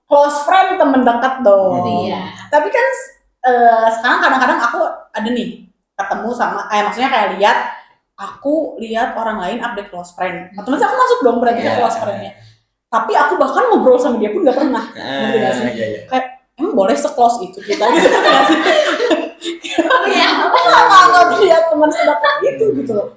close friend temen dekat dong. Iya. Tapi kan sekarang kadang-kadang aku ada nih ketemu sama, maksudnya kayak aku lihat orang lain update close friend. Otomatis aku masuk dong berarti ke close friend-nya. Tapi aku bahkan ngobrol sama dia pun nggak pernah. Ngerti nggak sih? Kayak emang boleh se-close itu kita gitu nggak sih? Aku nggak lihat teman sedekat itu gitu loh.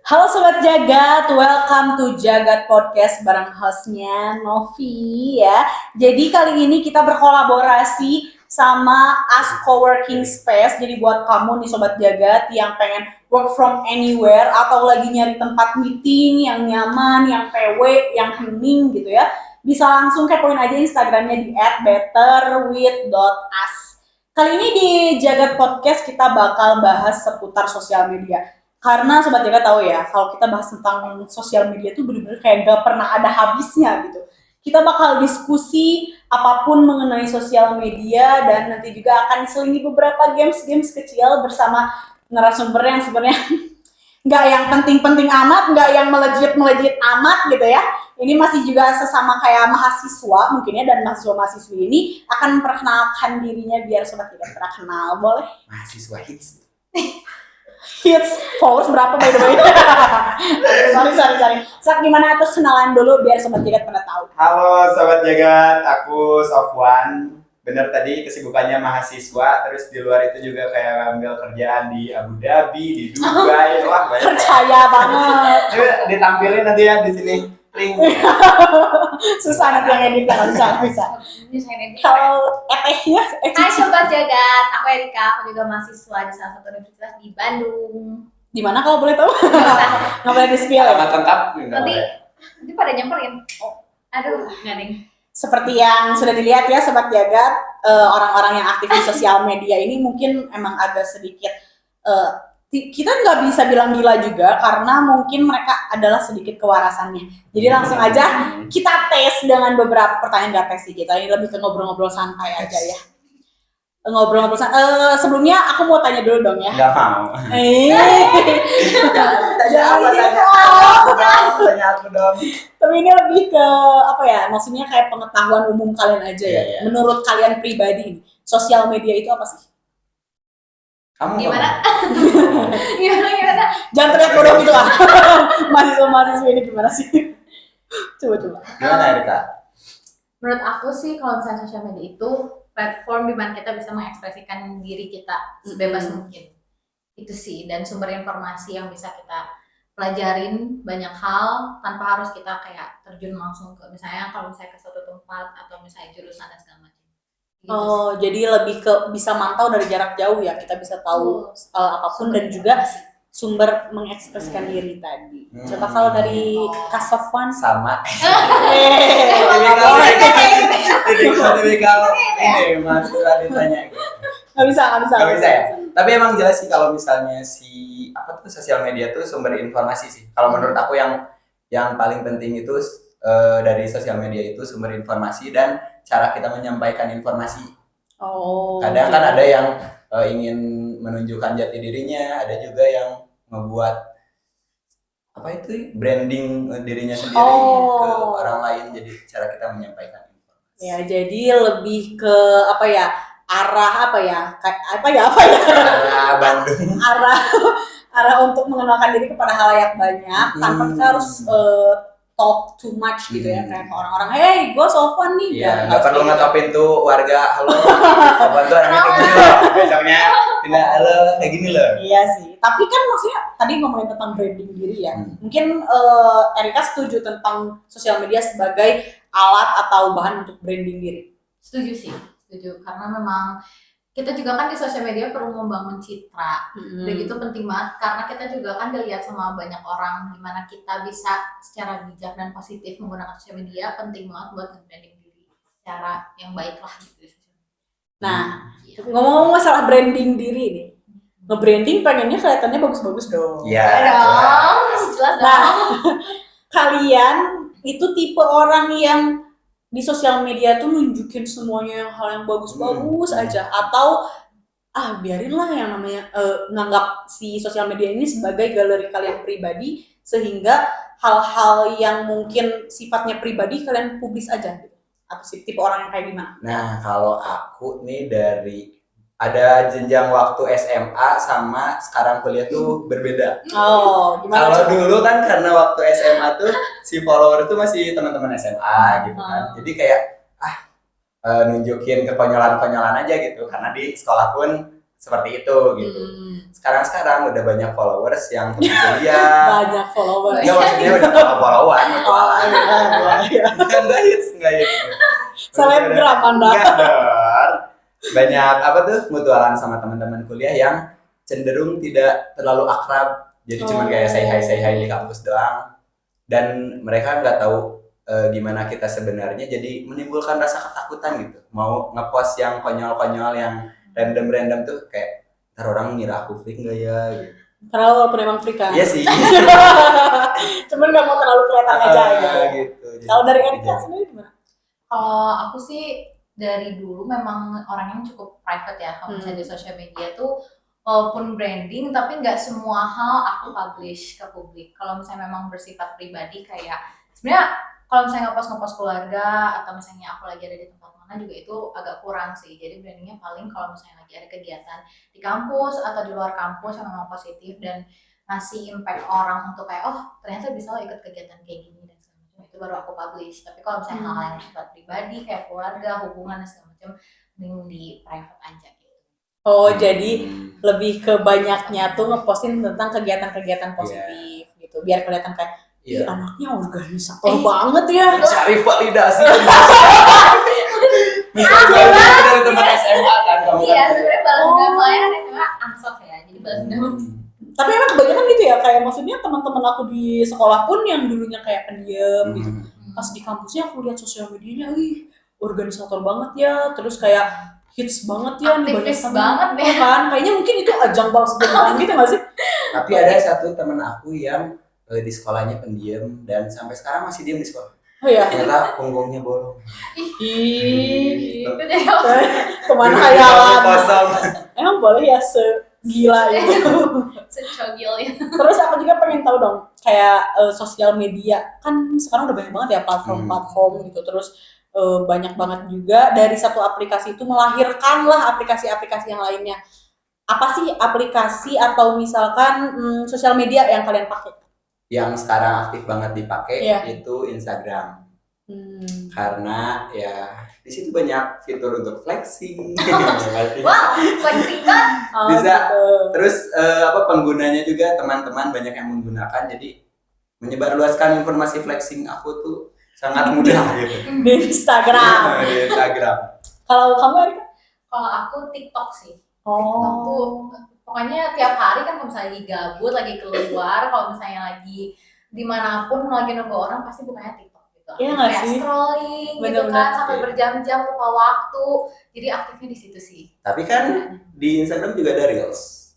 Halo Sobat Jagat, welcome to Jagat Podcast bareng hostnya Novi ya. Jadi kali ini kita berkolaborasi sama As Coworking Space. Jadi buat kamu nih Sobat Jagat yang pengen work from anywhere atau lagi nyari tempat meeting yang nyaman, yang PW, yang hening gitu ya, bisa langsung kepoin aja Instagramnya di @betterwith.us. Kali ini di Jagat Podcast kita bakal bahas seputar sosial media. Karena Sobat Jaga tahu ya, kalau kita bahas tentang sosial media tuh bener-bener kayak gak pernah ada habisnya gitu. Kita bakal diskusi apapun mengenai sosial media dan nanti juga akan diselingi beberapa games kecil bersama narasumber yang sebenarnya nggak yang penting-penting amat, nggak yang melejit amat gitu ya. Ini masih juga sesama kayak mahasiswa mungkin ya, dan mahasiswa-mahasiswi ini akan memperkenalkan dirinya biar Sobat Jaga terkenal. Boleh? Mahasiswa hits. Hits followers berapa by the way? sorry. Sak gimana tuh kenalan dulu biar Sobat Jagat pada tahu. Halo Sobat Jagat, aku Sofwan. Bener tadi kesibukannya mahasiswa, terus di luar itu juga kayak ambil kerjaan di Abu Dhabi, di Dubai, wah banyak. Percaya banget. Ditampilin nanti ya di sini link. Susah nanti yang edit kan bisa. Kalau etehnya, Hai Sobat Jagat, aku Erika, aku juga mahasiswa di salah satu universitas di Bandung. Di mana kalau boleh tahu? Nggak boleh di-spill ya? Alamat lengkap Nanti pada nyamperin. Aduh, nggak ding. Seperti yang sudah dilihat ya Sobat Jagat, orang-orang yang aktif di sosial media ini mungkin emang agak sedikit kita nggak bisa bilang gila juga karena mungkin mereka adalah sedikit kewarasannya. Jadi langsung aja kita tes dengan beberapa pertanyaan, nggak tes sih kita, ini lebih ke ngobrol-ngobrol santai aja ya. Ngobrol-ngobrol santai. Sebelumnya aku mau tanya dulu dong ya. Nggak mau. Tanya aku dong. Tapi ini lebih ke apa ya? Maksudnya kayak pengetahuan umum kalian aja ya. Iya. Menurut kalian pribadi, sosial media itu apa sih? Kamu Gimana? Gimana? Jangan teriak bodoh gitu lah. Mahasiswa ini gimana sih? Coba. Gimana Erika? Menurut aku sih kalau misalnya sosial media itu platform di mana kita bisa mengekspresikan diri kita sebebas mungkin. Itu sih, dan sumber informasi yang bisa kita pelajarin banyak hal tanpa harus kita kayak terjun langsung ke misalnya kalau misalnya ke suatu tempat atau misalnya jurusan dan segala macam. Gitu Oh, jadi lebih ke bisa mantau dari jarak jauh ya, kita bisa tahu apapun dan juga sumber mengekspresikan diri tadi. Coba kalau dari Kak Sofwan Sama. Tipikal ini mahasiswa ditanya. Nggak bisa ya. Tapi emang jelas sih kalau misalnya sosial media tuh sumber informasi sih. Kalau menurut aku yang paling penting itu dari sosial media itu sumber informasi dan cara kita menyampaikan informasi. Kadang kan ada yang ingin menunjukkan jati dirinya, ada juga yang ngebuat branding dirinya sendiri ke orang lain. Jadi cara kita menyampaikan informasi. Ya, jadi lebih ke arah Bandung. Arah untuk mengenalkan diri kepada halayak banyak tanpa kita harus talk too much gitu ya, kayak orang-orang, hey gue Sofwan nih. Iya, nggak perlu ngetopin tuh warga, halo Sofwan tuh orangnya kayak gini loh, besoknya tidak halo kayak gini loh. Iya sih, tapi kan maksudnya tadi ngomongin tentang branding diri ya, mungkin Erika setuju tentang sosial media sebagai alat atau bahan untuk branding diri? Setuju karena memang kita juga kan di sosial media perlu membangun citra, begitu penting banget karena kita juga kan dilihat sama banyak orang gimana kita bisa secara bijak dan positif menggunakan sosial media, penting banget buat branding diri secara yang baik lah gitu. Nah, ngomong-ngomong masalah branding diri nih, nge-branding pengennya kelihatannya bagus-bagus dong. Iya. Jelas dong. Nah, kalian itu tipe orang yang di sosial media tuh nunjukin semuanya hal yang bagus-bagus aja, atau biarinlah yang namanya nganggap si sosial media ini sebagai galeri kalian pribadi, sehingga hal-hal yang mungkin sifatnya pribadi kalian publis aja gitu. Atau sih tipe orang yang kayak gimana? Nah, kalau aku nih dari ada jenjang waktu SMA sama sekarang kuliah tuh berbeda. Oh, gimana? Kalau coba? dulu kan karena waktu SMA tuh si follower tuh masih teman-teman SMA gitu kan. Jadi kayak nunjukin kekonyolan-konyolan aja gitu karena di sekolah pun seperti itu gitu. Sekarang udah banyak followers yang teman kuliah. Banyak followers. Enggak, maksudnya udah followan Iya. Enggak hits. Selebgram Anda. Enggak dong. Banyak apa tuh mutualan sama teman-teman kuliah yang cenderung tidak terlalu akrab. Jadi cuma kayak say hi di kampus doang. Dan mereka nggak tahu gimana kita sebenarnya, jadi menimbulkan rasa ketakutan gitu. Mau ngepost yang konyol-konyol yang random tuh kayak ntar orang ngira aku freak nggak ya gitu. Karena walaupun emang freak kan. Iya sih. Cuman nggak mau terlalu kelihatan aja gitu. Gitu. Kalau dari Erika sendiri gimana? Kalau aku sih dari dulu memang orang yang cukup private ya. Kalau misalnya di sosial media tuh walaupun branding tapi nggak semua hal aku publish ke publik. Kalau misalnya memang bersifat pribadi kayak sebenarnya kalau misalnya ngepost keluarga atau misalnya aku lagi ada di tempat mana juga itu agak kurang sih. Jadi brandingnya paling kalau misalnya lagi ada kegiatan di kampus atau di luar kampus yang memang positif dan ngasih impact orang untuk kayak oh ternyata bisa lo ikut kegiatan kayak gini dan segala macam, itu baru aku publish. Tapi kalau misalnya hal yang bersifat pribadi kayak keluarga, hubungan dan segala macam, mending di private aja gitu. Oh, jadi lebih ke banyaknya tuh ngepostin tentang kegiatan-kegiatan positif gitu. Biar kelihatan kayak ih, anaknya organisator banget ya. Cari validasi. Misalnya dari teman SMA kan kamu Iya, kan. sebenarnya balas dendam soalnya kan SMA ansos ya. Jadi balas dendam. Tapi emang kebanyakan gitu ya, kayak maksudnya teman-teman aku di sekolah pun yang dulunya kayak pendiam gitu. Pas di kampusnya aku lihat sosial medianya, wih, organisator banget ya, terus kayak hits banget ya, nih banyak Aktivis banget ya. kan. Kayaknya mungkin itu ajang balas dendam gitu nggak sih? Tapi ada satu teman aku yang di sekolahnya pendiam dan sampai sekarang masih diam di sekolah. Oh ya. Ternyata punggungnya bolong. Ih, Itu jadi apa? kemana hayalan? Kosong. Emang boleh ya segila itu. Secogil ya. Terus aku juga pengen tahu dong, kayak sosial media kan sekarang udah banyak banget ya platform-platform gitu. Terus banyak banget juga dari satu aplikasi itu melahirkanlah aplikasi-aplikasi yang lainnya. Apa sih aplikasi atau misalkan sosial media yang kalian pakai? Yang sekarang aktif banget dipakai itu Instagram. Karena ya di situ banyak fitur untuk flexing. Wow, flexing banget. Bisa. Gitu. Terus penggunanya juga teman-teman banyak yang menggunakan, jadi menyebarluaskan informasi flexing aku tuh sangat mudah gitu. Di Instagram. Di Instagram. Kalau kamu Erika? Kalau aku TikTok sih. Oh. TikTok tuh pokoknya tiap hari kan kalau misalnya lagi gabut, lagi keluar, kalau misalnya lagi dimanapun lagi nunggu orang pasti bukanya TikTok gitu. Iya nggak Kayak sih? scrolling gitu Bener-bener. kan sampai berjam-jam lupa waktu. Jadi aktifnya di situ sih. Tapi kan di Instagram juga ada Reels.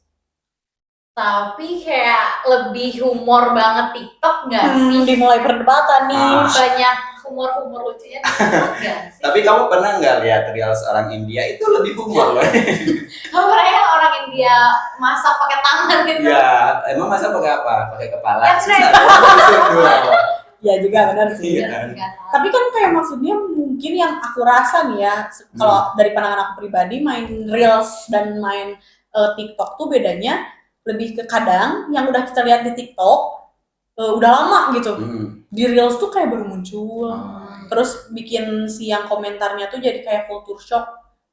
Tapi kayak lebih humor banget TikTok nggak sih? Dimulai perdebatan nih. Banyak humor lucunya TikTok nggak sih? Tapi kamu pernah nggak lihat Reels orang India itu lebih humor loh? Kamu pernah ya orang India masak pakai tangan gitu? Ya, emang masa pakai apa? Pakai kepala. Ya, Susah. Ya juga benar sih. Iya. Tapi kan kayak maksudnya mungkin yang aku rasa nih ya, kalau dari pandangan aku pribadi main Reels dan main TikTok tuh bedanya lebih ke kadang yang udah kita lihat di TikTok udah lama gitu. Di Reels tuh kayak baru muncul. Terus bikin si yang komentarnya tuh jadi kayak culture shock.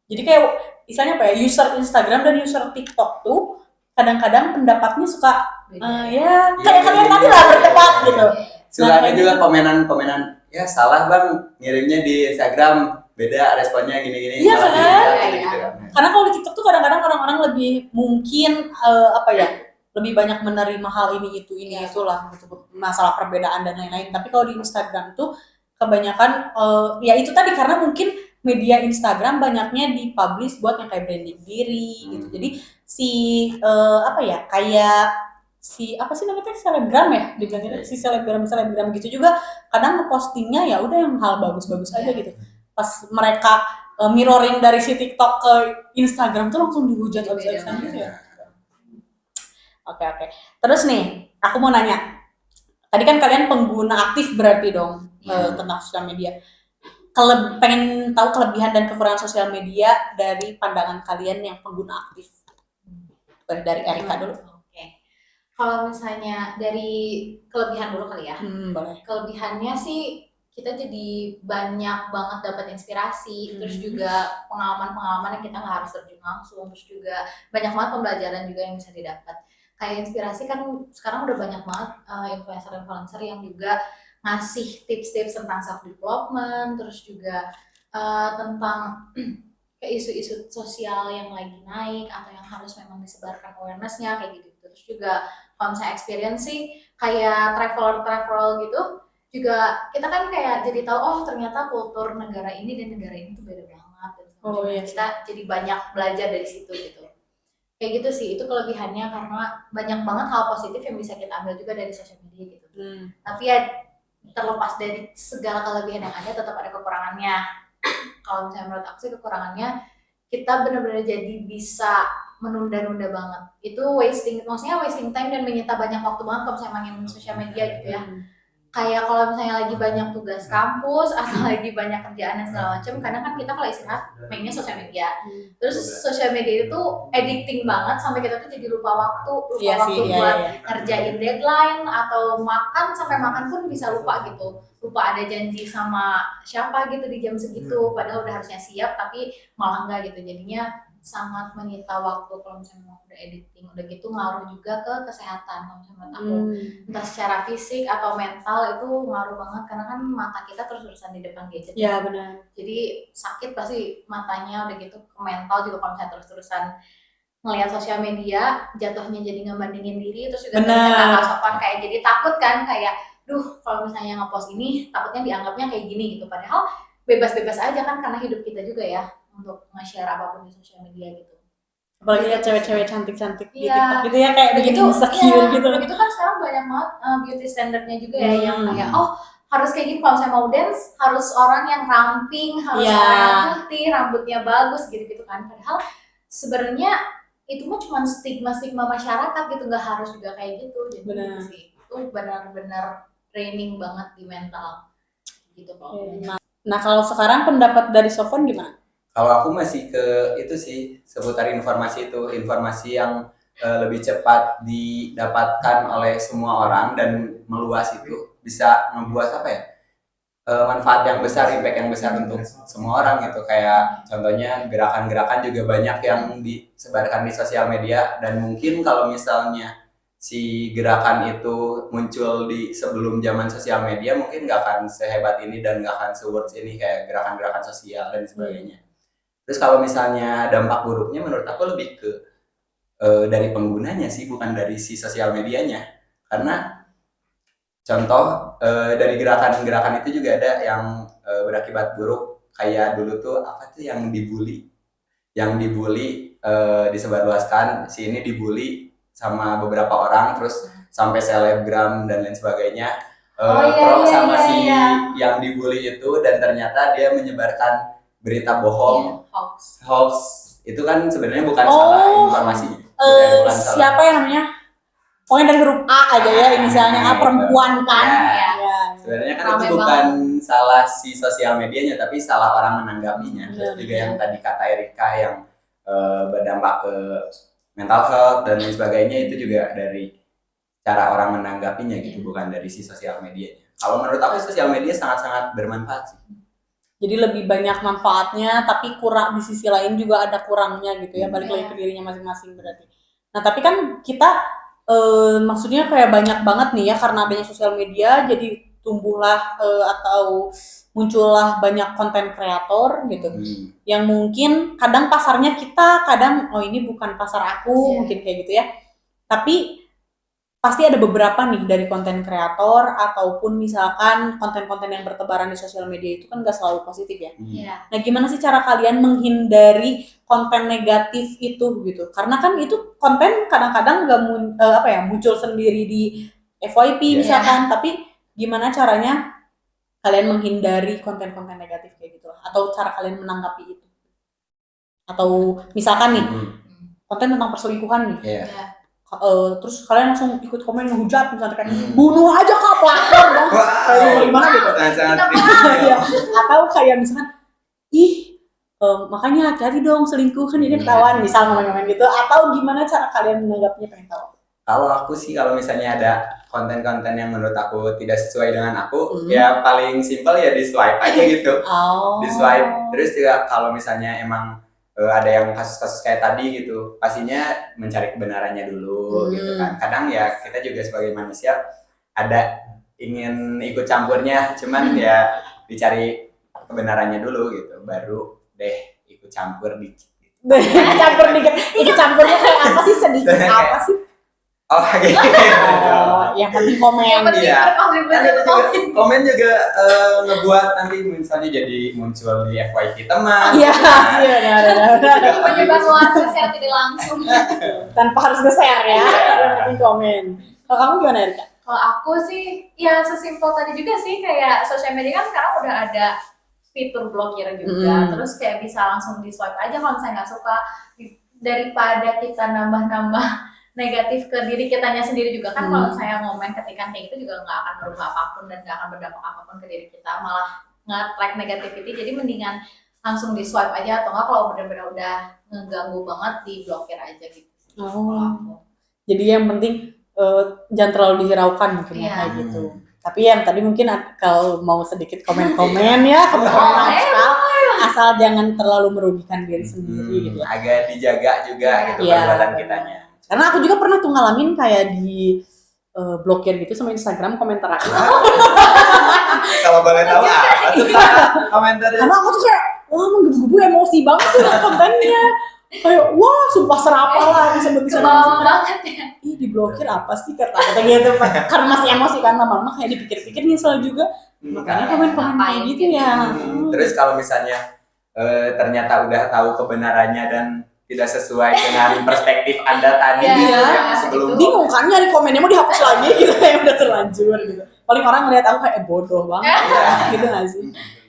Jadi kayak misalnya apa ya, user Instagram dan user TikTok tuh kadang-kadang pendapatnya suka kayak kalian tadi lah berdebat gitu. Suka ada juga komenan ya salah bang ngirimnya di Instagram beda responnya gini-gini. Iya kan? Gitu. Karena kalau di TikTok tuh kadang-kadang orang-orang lebih mungkin lebih banyak menerima hal ini itulah gitu, masalah perbedaan dan lain-lain. Tapi kalau di Instagram tuh kebanyakan ya itu tadi karena mungkin media Instagram banyaknya dipublish buat yang kayak branding diri gitu. Jadi si apa sih namanya selebgram ya dibilangnya, si selebgram gitu juga kadang ngepostingnya ya udah yang hal bagus-bagus aja gitu. Pas mereka mirroring dari si TikTok ke Instagram tuh langsung dihujat habis-habisan gitu ya. Oke. Terus nih, aku mau nanya. Tadi kan kalian pengguna aktif berarti dong tentang sosial media. Pengen tahu kelebihan dan kekurangan sosial media dari pandangan kalian yang pengguna aktif. Dari Erika dulu. Oke. Kalau misalnya dari kelebihan dulu kali ya. Boleh. Kelebihannya sih kita jadi banyak banget dapat inspirasi, terus juga pengalaman-pengalaman yang kita nggak harus terjun langsung, terus juga banyak banget pembelajaran juga yang bisa didapat. Kayak inspirasi kan sekarang udah banyak banget influencer-influencer yang juga ngasih tips-tips tentang self development, terus juga tentang kayak isu-isu sosial yang lagi naik atau yang harus memang disebarkan awareness-nya kayak gitu. Terus juga kalau misalnya experience sih kayak travel gitu juga kita kan kayak jadi tahu oh ternyata kultur negara ini dan negara ini tuh beda banget dan kita jadi banyak belajar dari situ gitu. Kayak gitu sih, itu kelebihannya karena banyak banget hal positif yang bisa kita ambil juga dari sosial media gitu. Tapi ya terlepas dari segala kelebihan yang ada tetap ada kekurangannya. Kalau misalnya menurut aku sih kekurangannya kita benar-benar jadi bisa menunda-nunda banget. Itu maksudnya wasting time dan menyita banyak waktu banget kalau misalnya main sosial media gitu ya. Kayak kalau misalnya lagi banyak tugas kampus atau lagi banyak kerjaan dan segala macam, kadang kan kita kalau istirahat mainnya sosial media. Terus sosial media itu addicting banget sampai kita tuh jadi lupa waktu buat ngerjain deadline atau makan, sampai makan pun bisa lupa gitu. Lupa ada janji sama siapa gitu di jam segitu, padahal udah harusnya siap tapi malah enggak gitu. Jadinya sangat menyita waktu kalau misalnya udah editing, udah gitu ngaruh juga ke kesehatan kalau misalnya menurut aku, entah secara fisik atau mental itu ngaruh banget karena kan mata kita terus-terusan di depan gadget. Ya benar. Jadi sakit pasti matanya, udah gitu ke mental juga kalau misalnya terus-terusan ngelihat sosial media, jatuhnya jadi ngebandingin diri, terus juga kata sopan kayak jadi takut kan kayak, duh kalau misalnya ngepost ini takutnya dianggapnya kayak gini gitu, padahal bebas-bebas aja kan karena hidup kita juga ya untuk nge-share apapun di sosial media gitu. Apalagi ya cewek-cewek cantik-cantik di TikTok gitu ya kayak bikin insecure gitu. Itu kan sekarang banyak banget beauty standardnya juga ya yang kayak harus kayak gini, kalau saya mau dance harus orang yang ramping, harus orang yang putih, rambutnya bagus gitu-gitu kan. Padahal sebenarnya itu mah cuma stigma masyarakat gitu, nggak harus juga kayak gitu. Jadi sih itu benar-benar training banget di mental gitu kalau. Nah kalau sekarang pendapat dari Sofon gimana? Kalau aku masih ke itu sih seputar informasi yang lebih cepat didapatkan oleh semua orang dan meluas itu bisa membuat apa ya manfaat yang besar, impact yang besar untuk semua orang gitu. Kayak contohnya gerakan-gerakan juga banyak yang disebarkan di sosial media, dan mungkin kalau misalnya si gerakan itu muncul di sebelum zaman sosial media mungkin nggak akan sehebat ini dan nggak akan se-worth ini kayak gerakan-gerakan sosial dan sebagainya. Terus kalau misalnya dampak buruknya menurut aku lebih ke dari penggunanya sih, bukan dari si sosial medianya. Karena contoh dari gerakan-gerakan itu juga ada yang berakibat buruk, kayak dulu tuh apa tuh yang dibully disebarluaskan, si ini dibully sama beberapa orang terus sampai selebgram dan lain sebagainya. Yang dibully itu, dan ternyata dia menyebarkan berita bohong, hoax. Itu kan sebenarnya bukan salah informasinya. Siapa yang namanya? Pokoknya dari huruf A aja ya, inisialnya A, perempuan kan. Ya. Sebenarnya kan itu bukan salah si sosial medianya, tapi salah orang menanggapinya. Terus juga yang tadi kata Erika yang berdampak ke mental health dan lain sebagainya, itu juga dari cara orang menanggapinya gitu, bukan dari si sosial medianya. Kalau menurut aku sosial media sangat-sangat bermanfaat sih. Jadi lebih banyak manfaatnya, tapi kurang di sisi lain juga ada kurangnya gitu ya, balik lagi ke dirinya masing-masing berarti. Nah tapi kan kita maksudnya kayak banyak banget nih ya, karena adanya sosial media jadi tumbuhlah atau muncullah banyak konten kreator gitu, yang mungkin kadang pasarnya kita, kadang ini bukan pasar aku, mungkin kayak gitu ya. Tapi pasti ada beberapa nih dari konten kreator ataupun misalkan konten-konten yang bertebaran di sosial media itu kan gak selalu positif ya. Nah gimana sih cara kalian menghindari konten negatif itu gitu? Karena kan itu konten kadang-kadang gak muncul sendiri di FYP misalkan, tapi gimana caranya kalian menghindari konten-konten negatif kayak gitu, atau cara kalian menanggapi itu? atau misalkan nih Hmm. konten tentang perselingkuhan nih, Iya. Ya. terus kalian langsung ikut komen ngehujat misalnya kayak Hmm. bunuh aja kak pelakor dong, kayak gimana gitu. Sangat Ya, atau kayak misalkan makanya hati-hati dong selingkuh kan ini ketahuan, misal ngomong-ngomong gitu, atau gimana cara kalian menanggapinya, pengen tahu. Kalau aku sih kalau misalnya ada konten-konten yang menurut aku tidak sesuai dengan aku, ya paling simpel ya di swipe aja gitu. Di swipe. Terus juga kalau misalnya emang ada yang kasus-kasus kayak tadi gitu, pastinya mencari kebenarannya dulu gitu kan. Kadang ya kita juga sebagai manusia ada ingin ikut campurnya, cuman ya dicari kebenarannya dulu gitu, baru deh ikut campur dikit. Campur dikit, ikut campurnya kayak apa sih, sedikit apa sih? Oh gitu. Yang penting komen. Yang penting Iya. berkontribusi Kan itu untuk juga, komen juga ngebuat nanti misalnya jadi muncul di FYP teman. Iya, sih benar. menyebar luas secara tidak langsung. Tanpa harus nge-share ya, yang penting komen. Kalau kamu gimana Erika? Kalau aku sih ya sesimpel tadi juga sih, kayak sosial media kan sekarang udah ada fitur blokir juga, terus kayak bisa langsung di swipe aja kalau misalnya nggak suka, daripada kita nambah-nambah negatif ke diri kitanya sendiri juga kan. Kalau saya ngomen ketikan kayak gitu juga nggak akan merubah apapun dan nggak akan berdampak apapun ke diri kita, malah nge-track negativity. Jadi mendingan langsung di swipe aja, atau nggak kalau benar-benar udah ngeganggu banget di blokir aja gitu. Jadi yang penting jangan terlalu dihiraukan mungkin ya, kayak gitu. Tapi yang tadi mungkin kalau mau sedikit komen-komen ya, komen asal jangan terlalu merugikan diri sendiri gitu ya. Agak dijaga juga gitu perbuatan kitanya. Karena aku juga pernah tuh ngalamin kayak di blokir gitu sama Instagram komentar aku. Kalau boleh tahu apa tuh komentarnya? Karena aku tuh kayak wah menggebu-gebu emosi banget tuh kontennya. Kayak wah sumpah serapa lah bisa Kebawa banget ya. Ih diblokir apa sih kata gitu. Karena masih emosi kan, lama-lama kayak dipikir-pikir nyesel juga. Makanya komen-komen kayak gitu ya. Terus kalau misalnya ternyata udah tahu kebenarannya dan tidak sesuai dengan perspektif Anda tadi yang sebelumnya, bingung kan nyari komennya mau dihapus lagi gitu, kayak udah terlanjur gitu. Paling orang ngeliat aku kayak bodoh banget gitu nggak sih.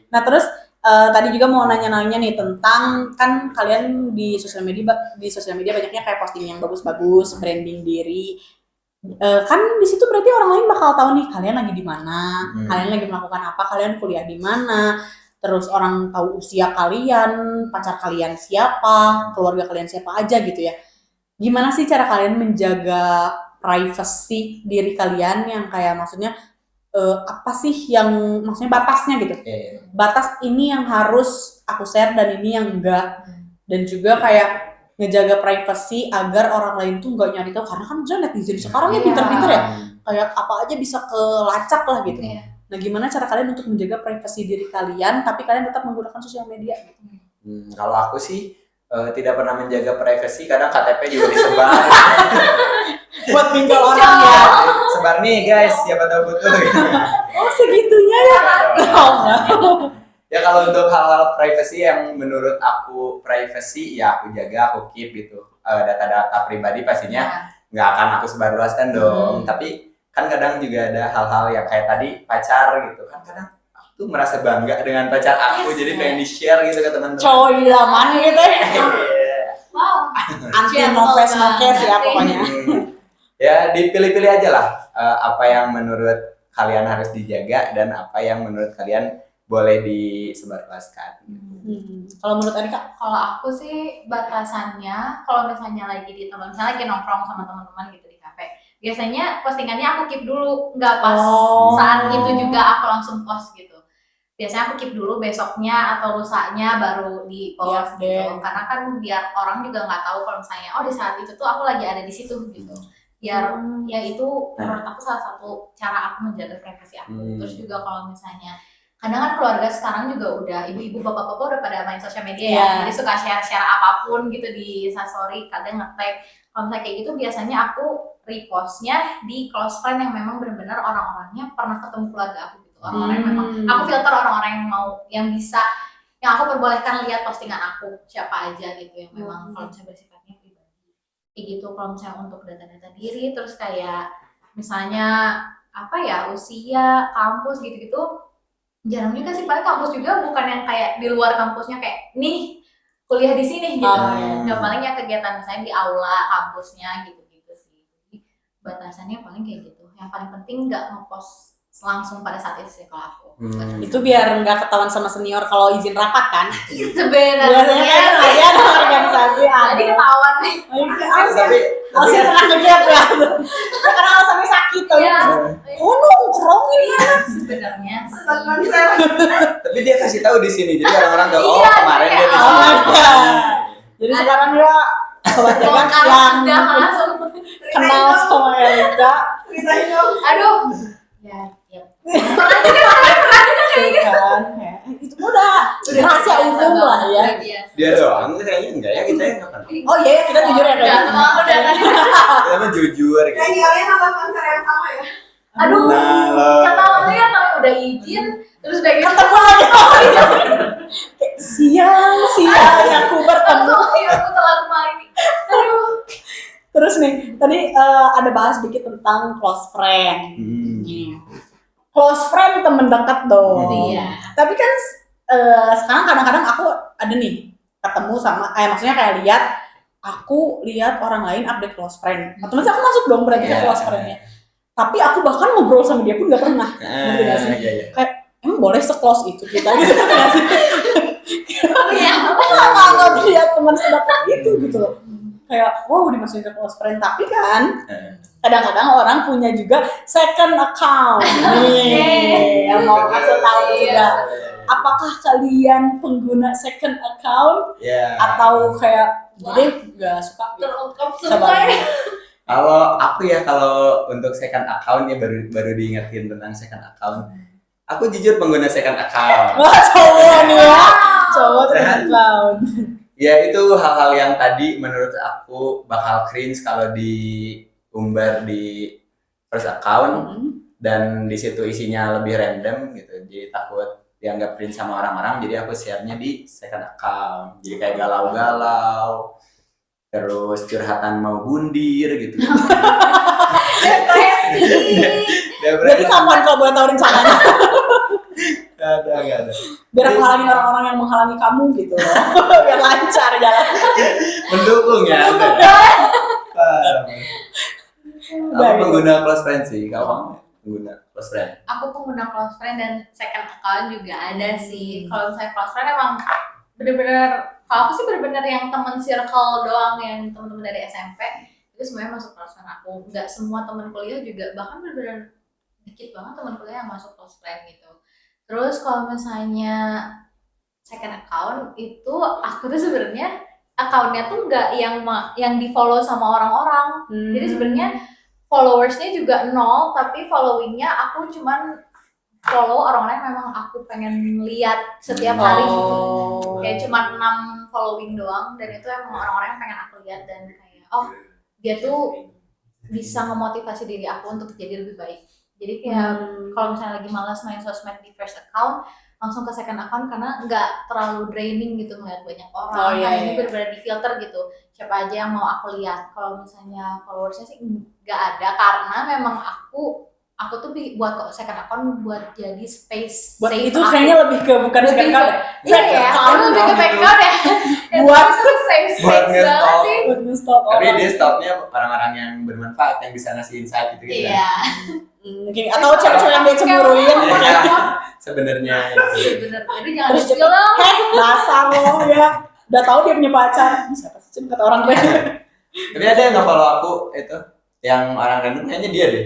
Nah terus tadi juga mau nanya-nanya nih tentang, kan kalian di sosial media banyaknya kayak posting yang bagus-bagus, branding diri. Kan di situ berarti orang lain bakal tahu nih kalian lagi di mana, kalian lagi melakukan apa, kalian kuliah di mana. Terus orang tahu usia kalian, pacar kalian siapa, keluarga kalian siapa aja gitu ya. Gimana sih cara kalian menjaga privacy diri kalian, yang kayak maksudnya apa sih yang maksudnya batasnya gitu. Batas ini yang harus aku share dan ini yang enggak. Dan juga kayak ngejaga privacy agar orang lain tuh nggak nyari tahu, karena kan netizen sekarang ya pinter-pinter ya. Kayak apa aja bisa kelacak lah gitu. Nah, gimana cara kalian untuk menjaga privasi diri kalian, tapi kalian tetap menggunakan sosial media? Kalau aku sih tidak pernah menjaga privasi, kadang KTP juga disebar. Buat tinggal orang ya. Sebar nih guys, siapa tahu butuh. Oh segitunya ya? Ya kalau untuk hal-hal privasi yang menurut aku privasi, ya aku jaga, aku keep gitu. Data-data pribadi pastinya nggak akan aku sebarluaskan dong. Tapi kan kadang juga ada hal-hal yang kayak tadi pacar gitu kan, kadang aku tuh merasa bangga dengan pacar aku, jadi pengen di-share gitu ke teman-teman. Cowok idaman gitu ya. Wow. Anti nokes ya pokoknya. Ya dipilih-pilih aja lah apa yang menurut kalian harus dijaga dan apa yang menurut kalian boleh disebarluaskan. Kalau menurut Erika? Kalau aku sih batasannya, kalau misalnya lagi di teman, misalnya lagi nongkrong sama teman-teman gitu di kafe, biasanya postingannya aku keep dulu, nggak pas saat itu juga aku langsung post gitu. Biasanya aku keep dulu, besoknya atau lusanya baru di post gitu. Karena kan biar orang juga nggak tahu kalau misalnya oh di saat itu tuh aku lagi ada di situ gitu. Biar ya itu menurut aku salah satu cara aku menjaga privasi aku. Terus juga kalau misalnya kadang kan keluarga sekarang juga udah ibu-ibu bapak-bapak udah pada main sosial media ya, jadi suka share apapun gitu di Instastory, kadang nge-tag. Kalau misalnya kayak gitu biasanya aku repostnya di close friend yang memang benar-benar orang-orangnya pernah ketemu keluarga aku gitu, orang-orang yang memang aku filter orang-orang yang mau, yang bisa, yang aku perbolehkan lihat postingan aku siapa aja gitu, yang memang kalau misalnya bersifatnya pribadi kayak gitu. Kalau misalnya untuk data-data diri, terus kayak misalnya apa ya, usia, kampus gitu-gitu jarang juga sih, paling kampus juga bukan yang kayak di luar kampusnya kayak nih kuliah di sini gitu. Oh, iya. Nggak paling ya kegiatan misalnya di aula kampusnya gitu-gitu sih. Jadi batasannya paling kayak gitu. Yang paling penting nggak ngepost langsung pada saat itu sih kalau aku. Itu biar nggak ketahuan sama senior kalau izin rapat kan. Sebenarnya Biasanya kan ada organisasi tadi ketahuan nih. Tapi Masih tengah kegiat ya. Karena alasannya sakit tuh. Iya. Oh nongkrong ini ya. Sebenarnya sih. tapi dia kasih tahu di sini, jadi orang-orang tahu oh Iya, kemarin dia di iya. sini. Oh, jadi sekarang dia sobat jagat yang Sudah langsung. kenal sama Erika. Aduh. Ya. Tuh kan. Ya, itu udah rahasia umum lah ya. Dia doang kayaknya enggak ya, kita yang nggak kenal. Oh iya, kita jujur ya Udah, kayaknya. aku udah tadi. Kita mah jujur gitu. Kalian nonton konser yang sama ya? Aduh. Nah, lo. Kata ya namanya udah izin terus udah gitu. Ketemu lagi. Kayak siang aku bertemu. Aku telat main. Aduh. Terus nih, tadi ada bahas dikit tentang close friend. Close friend temen dekat dong. Iya. Tapi kan sekarang kadang-kadang aku ada nih ketemu sama, maksudnya kayak aku lihat orang lain update close friend. Otomatis aku masuk dong berarti ke close friend-nya. Tapi aku bahkan ngobrol sama dia pun nggak pernah. Ngerti nggak sih? Iya. Kayak emang boleh se-close itu kita gitu nggak sih? Iya. Aku nggak lihat teman sedekat itu gitu loh. Kayak wow dimasukin ke close friend, tapi kan kadang-kadang orang punya juga second account. Nih, yang mau kasih tahu juga. Apakah kalian pengguna second account Iya. atau kayak jadi nggak suka? Terungkap Coba. semua. Kalau aku ya, kalau untuk second account ya baru diingetin tentang second account. Aku jujur pengguna second account. Wah cowok nih ya, cowok second account. Ya itu hal-hal yang tadi menurut aku bakal cringe kalau diumbar di first account dan di situ isinya lebih random gitu. Jadi takut dianggap cringe sama orang-orang, jadi aku share-nya di second account. Jadi kayak galau-galau, terus curhatan mau bundir gitu. Jadi kapan kalau boleh tahu rencananya? Gak ada. Biar aku halangin orang-orang yang menghalangi kamu gitu loh. Biar lancar jalan. Mendukung ya. Aku Baik. pengguna close friend sih. Kalau pengguna close friend. Aku pengguna close friend dan second account juga ada sih. Kalau misalnya close friend emang bener-bener, kalau aku sih bener-bener yang temen circle doang, yang temen-temen dari SMP itu semuanya masuk close friend aku. Nggak semua temen kuliah juga, bahkan bener-bener dikit banget temen kuliah yang masuk close friend gitu. Terus kalau misalnya second account itu aku tuh sebenarnya accountnya tuh nggak yang di follow sama orang-orang. Jadi sebenarnya followersnya juga 0, tapi followingnya aku cuman follow orang-orang yang memang aku pengen lihat setiap hari gitu. Kayak cuma 6 following doang, dan itu emang orang-orang yang pengen aku lihat dan kayak dia tuh bisa memotivasi diri aku untuk jadi lebih baik. Jadi kayak kalau misalnya lagi malas main sosmed di first account, langsung ke second account karena nggak terlalu draining gitu ngeliat banyak orang. Ini benar-benar di filter gitu, siapa aja yang mau aku lihat. Kalau misalnya followersnya sih nggak ada, karena memang aku tuh buat second account buat jadi space Buat safe itu aku. kayaknya lebih ke bukan Lebih second account. Iya ya, itu lebih ke second account ya. Buat- Itu safe buat space banget nge-stalk. sih. Buat nge-stalk Tapi orang. dia stopnya orang-orang yang bermanfaat, yang bisa ngasih insight gitu. Iya. Mungkin atau cewek-cewek yang dia cemburuin. Iya. Sebenarnya Bener. Jadi jangan Terus di-spill dong. Dasar lo ya. Udah tahu dia punya pacar. Ini siapa sih kata orang gue? Tapi ada yang nge-follow aku itu, yang orang random kayaknya dia deh.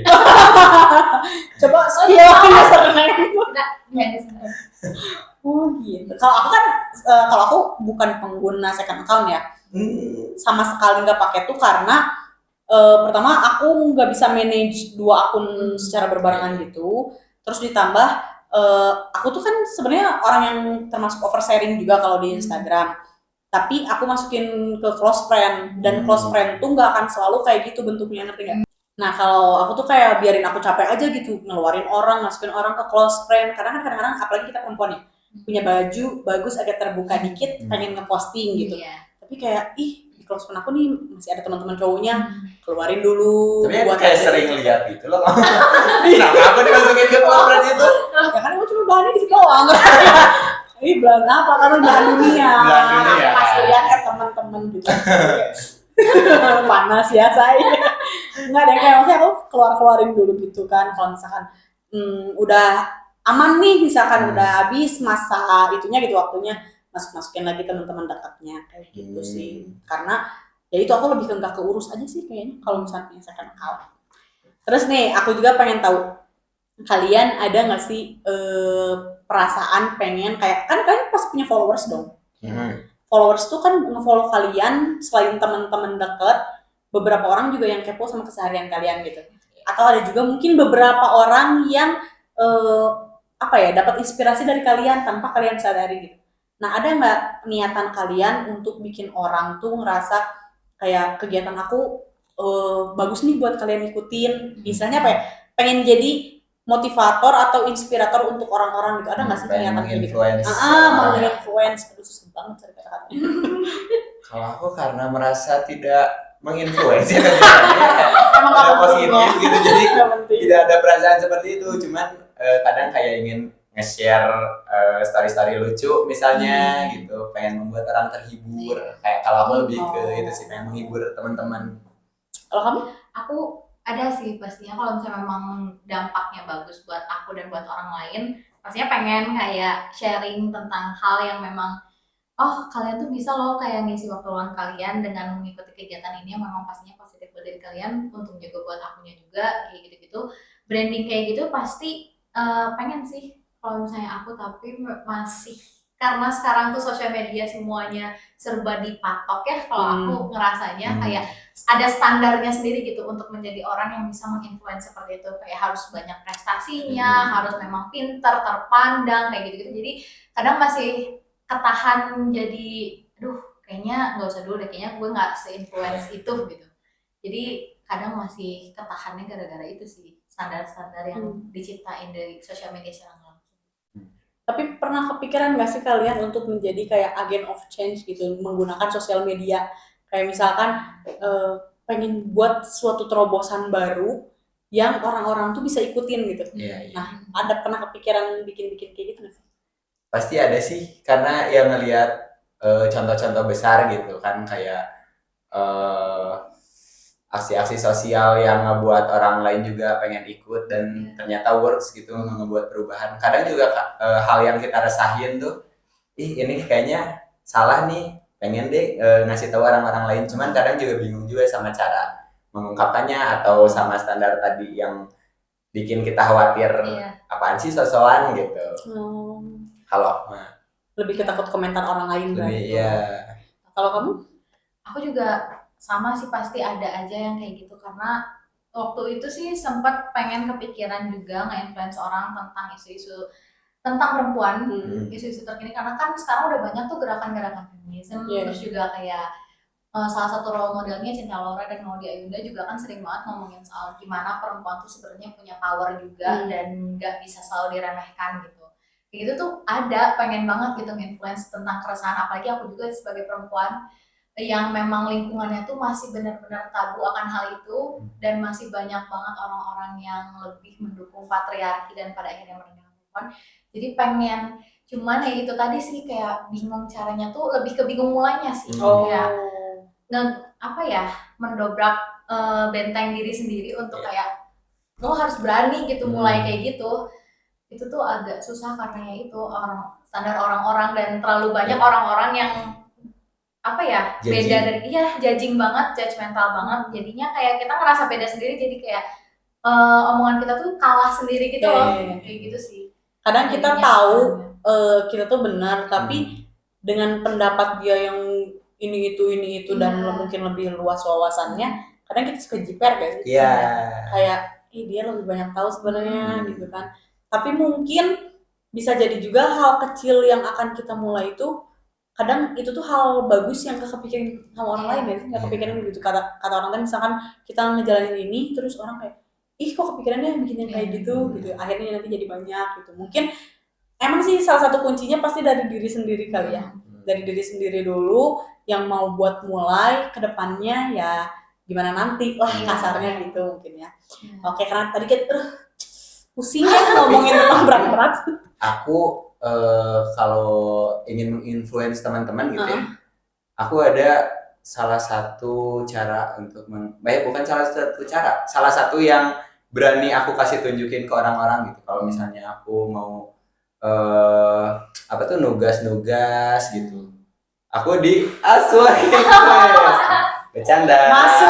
Coba spill username. Nggak di sana. Oh gitu. Kalau aku kan, kalau aku bukan pengguna second account ya. Sama sekali nggak pakai tuh karena pertama aku nggak bisa manage 2 akun secara berbarengan gitu. Terus ditambah aku tuh kan sebenarnya orang yang termasuk oversharing juga kalau di Instagram. Tapi aku masukin ke close friend, dan close friend tuh nggak akan selalu kayak gitu bentuknya, ngerti nggak? Nah kalau aku tuh kayak biarin aku capek aja gitu, ngeluarin orang, masukin orang ke close friend. Karena kan kadang-kadang apalagi kita perempuan ya, punya baju bagus agak terbuka dikit, pengen ngeposting gitu. Iya. Tapi kayak di close friend aku nih masih ada teman-teman cowoknya, keluarin dulu. Tapi aku buat kayak aja. sering lihat gitu loh. Kenapa aku dimasukin ke close friend itu? Ya kan aku cuma bahannya di situ doang. Ini bulan apa? Karena belahan dunia. Belahan dunia. Pas lihat ke teman-teman juga. Panas ya saya. Nggak ada kayak maksudnya aku keluarin dulu gitu kan. Kalau misalkan udah aman nih, misalkan udah habis masa itunya gitu waktunya, masukin lagi teman-teman dekatnya kayak gitu sih. Karena ya itu aku lebih nggak keurus aja sih kayaknya kalau misalnya second account. Terus nih aku juga pengen tahu kalian ada nggak sih perasaan pengen kayak kan kalian pasti punya followers dong. Followers tuh kan nge-follow kalian selain teman-teman dekat, beberapa orang juga yang kepo sama keseharian kalian gitu. Atau ada juga mungkin beberapa orang yang dapat inspirasi dari kalian tanpa kalian sadari gitu. Nah, ada nggak niatan kalian untuk bikin orang tuh ngerasa kayak kegiatan aku bagus nih buat kalian ikutin? Misalnya pengen jadi motivator atau inspirator untuk orang-orang gitu. Ada nggak sih niatan kayak gitu? Menginfluence. Aduh, susah banget cari kata-kata. Kalau aku karena merasa tidak menginfluence ya Emang tidak positif gitu, jadi penting. tidak ada perasaan seperti itu. Cuman kadang kayak ingin nge-share story-story lucu misalnya gitu, pengen membuat orang terhibur. Kayak kalau aku lebih ke itu sih, pengen menghibur teman-teman. Kalau kamu? Aku ada sih pastinya kalau misalnya memang dampaknya bagus buat aku dan buat orang lain, pastinya pengen kayak sharing tentang hal yang memang kalian tuh bisa loh kayak ngisi waktu luang kalian dengan mengikuti kegiatan ini yang memang pastinya positif buat diri kalian, untung juga buat akunya juga kayak gitu-gitu. Branding kayak gitu pasti pengen sih kalau misalnya aku, tapi masih karena sekarang tuh sosial media semuanya serba dipatok ya, kalau aku ngerasanya kayak ada standarnya sendiri gitu untuk menjadi orang yang bisa menginfluence seperti itu, kayak harus banyak prestasinya, harus memang pintar, terpandang kayak gitu-gitu. Jadi kadang masih ketahan jadi kayaknya nggak usah dulu deh, kayaknya gue nggak se-influence itu gitu. Jadi kadang masih ketahannya gara-gara itu sih, standar-standar yang diciptain dari sosial media sekarang. Tapi pernah kepikiran nggak sih kalian untuk menjadi kayak agent of change gitu, menggunakan sosial media? Kayak misalkan pengen buat suatu terobosan baru yang orang-orang tuh bisa ikutin gitu. Nah, ada pernah kepikiran bikin-bikin kayak gitu nggak sih? Pasti ada sih, karena ya ngelihat contoh-contoh besar gitu kan, kayak aksi-aksi sosial yang ngebuat orang lain juga pengen ikut dan ternyata works gitu, ngebuat perubahan. Kadang juga hal yang kita rasain tuh, ini kayaknya salah nih, pengen deh ngasih tahu orang-orang lain. Cuman kadang juga bingung juga sama cara mengungkapkannya atau sama standar tadi yang bikin kita khawatir apaan sih sosokan gitu. Kalau lebih kita takut komentar orang lain lebih Kalau kamu? Aku juga sama sih, pasti ada aja yang kayak gitu, karena waktu itu sih sempat pengen kepikiran juga nge-influence orang tentang isu-isu tentang perempuan, isu-isu terkini, karena kan sekarang udah banyak tuh gerakan-gerakan feminisme, terus juga kayak salah satu role modelnya Cinta Laura dan Maudy Ayunda juga kan sering banget ngomongin soal gimana perempuan tuh sebenarnya punya power juga dan nggak bisa selalu diremehkan gitu. Gitu tuh ada, pengen banget gitu nge-influence tentang keresahan, apalagi aku juga sebagai perempuan yang memang lingkungannya tuh masih benar-benar tabu akan hal itu, dan masih banyak banget orang-orang yang lebih mendukung patriarki dan pada akhirnya merendahkan perempuan. Jadi pengen, cuman ya itu tadi sih, kayak bingung caranya tuh, lebih ke bingung mulainya sih. Kayak mendobrak benteng diri sendiri untuk kayak lo harus berani gitu mulai kayak gitu. Itu tuh agak susah karena ya itu standar orang-orang dan terlalu banyak orang-orang yang beda dari judging banget, judgmental banget, jadinya kayak kita ngerasa beda sendiri, jadi kayak omongan kita tuh kalah sendiri gitu loh, kayak gitu sih. Kadang kita tahu kita tuh benar, tapi dengan pendapat dia yang ini itu dan mungkin lebih luas wawasannya, kadang kita suka jiper guys. Kayak dia lebih banyak tahu sebenarnya gitu kan. Tapi mungkin bisa jadi juga hal kecil yang akan kita mulai itu kadang itu tuh hal bagus yang kepikiran sama orang lain ya, nggak kepikiran gitu. Kata orang lain misalkan kita ngejalanin ini terus orang kayak kok kepikirannya bikin yang kayak gitu akhirnya nanti jadi banyak gitu. Mungkin emang sih salah satu kuncinya pasti dari diri sendiri kali ya, dari diri sendiri dulu yang mau buat mulai ke depannya ya gimana nanti lah kasarnya gitu mungkin ya. Oke, karena tadi kita pusing ya ngomongin tentang berat-berat. Aku kalau ingin menginfluence teman-teman gitu ya, aku ada salah satu cara untuk bukan salah satu yang berani aku kasih tunjukin ke orang-orang gitu. Kalau misalnya aku mau nugas gitu, aku di Aswa Influence. Bercanda. Masuk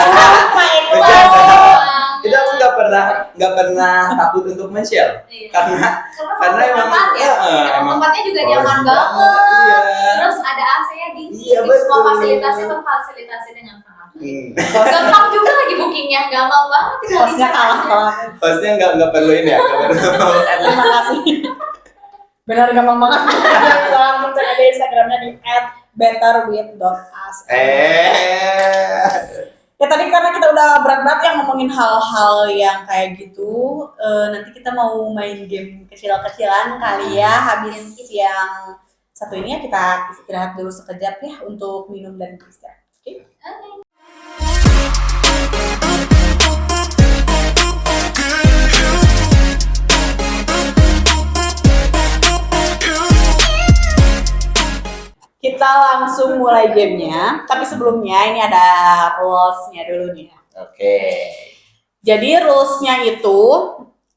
Bercanda. Itu aku nggak pernah takut untuk men-share karena emang tempatnya juga polos nyaman banget. Iya. Terus ada AC-nya dingin, Iya, semua betul. fasilitasnya terfasilitasi dengan sangat baik. Gampang juga lagi bookingnya, gampang banget. tinggal Hostnya di kalah sana. kalah. Hostnya nggak perlu ini ya, nggak perlu. Terima kasih. Benar gampang banget. Langsung cek aja Instagramnya di @betterwith.us. Ya tadi karena kita udah berat-berat yang ngomongin hal-hal yang kayak gitu, nanti kita mau main game kecil-kecilan kali ya habis yang satu ini ya, kita istirahat dulu sekejap ya untuk minum dan beristirahat. Oke? Kita langsung mulai gamenya, tapi sebelumnya ini ada rules-nya dulu nih ya. Oke. Jadi rules-nya itu,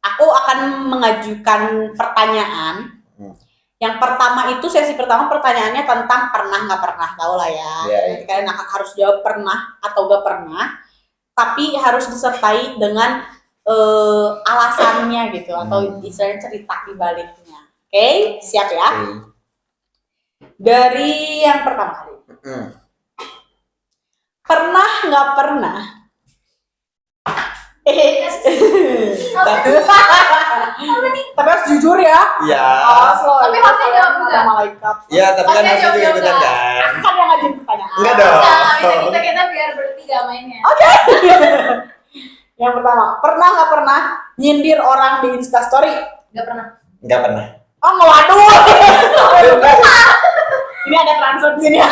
aku akan mengajukan pertanyaan. Yang pertama itu, sesi pertama pertanyaannya tentang pernah nggak pernah, tau lah ya. Iya. Nanti kalian akan harus jawab pernah atau nggak pernah, tapi harus disertai dengan alasannya gitu, atau istilahnya cerita di baliknya. Oke, siap ya? Oke. Dari yang pertama kali. Pernah nggak pernah? Tapi harus jujur ya. Iya. Tapi hostnya jawab juga. Malaikat. Iya, tapi kan Hostnya harusnya juga jawab ikutan juga. kan. Aku kan yang ngajuin pertanyaan. Enggak dong. Nah, kita biar bertiga mainnya. Yang pertama, pernah nggak pernah nyindir orang di Instastory? Nggak pernah. Enggak pernah. Oh, waduh. Ini ada transfer di sini ya.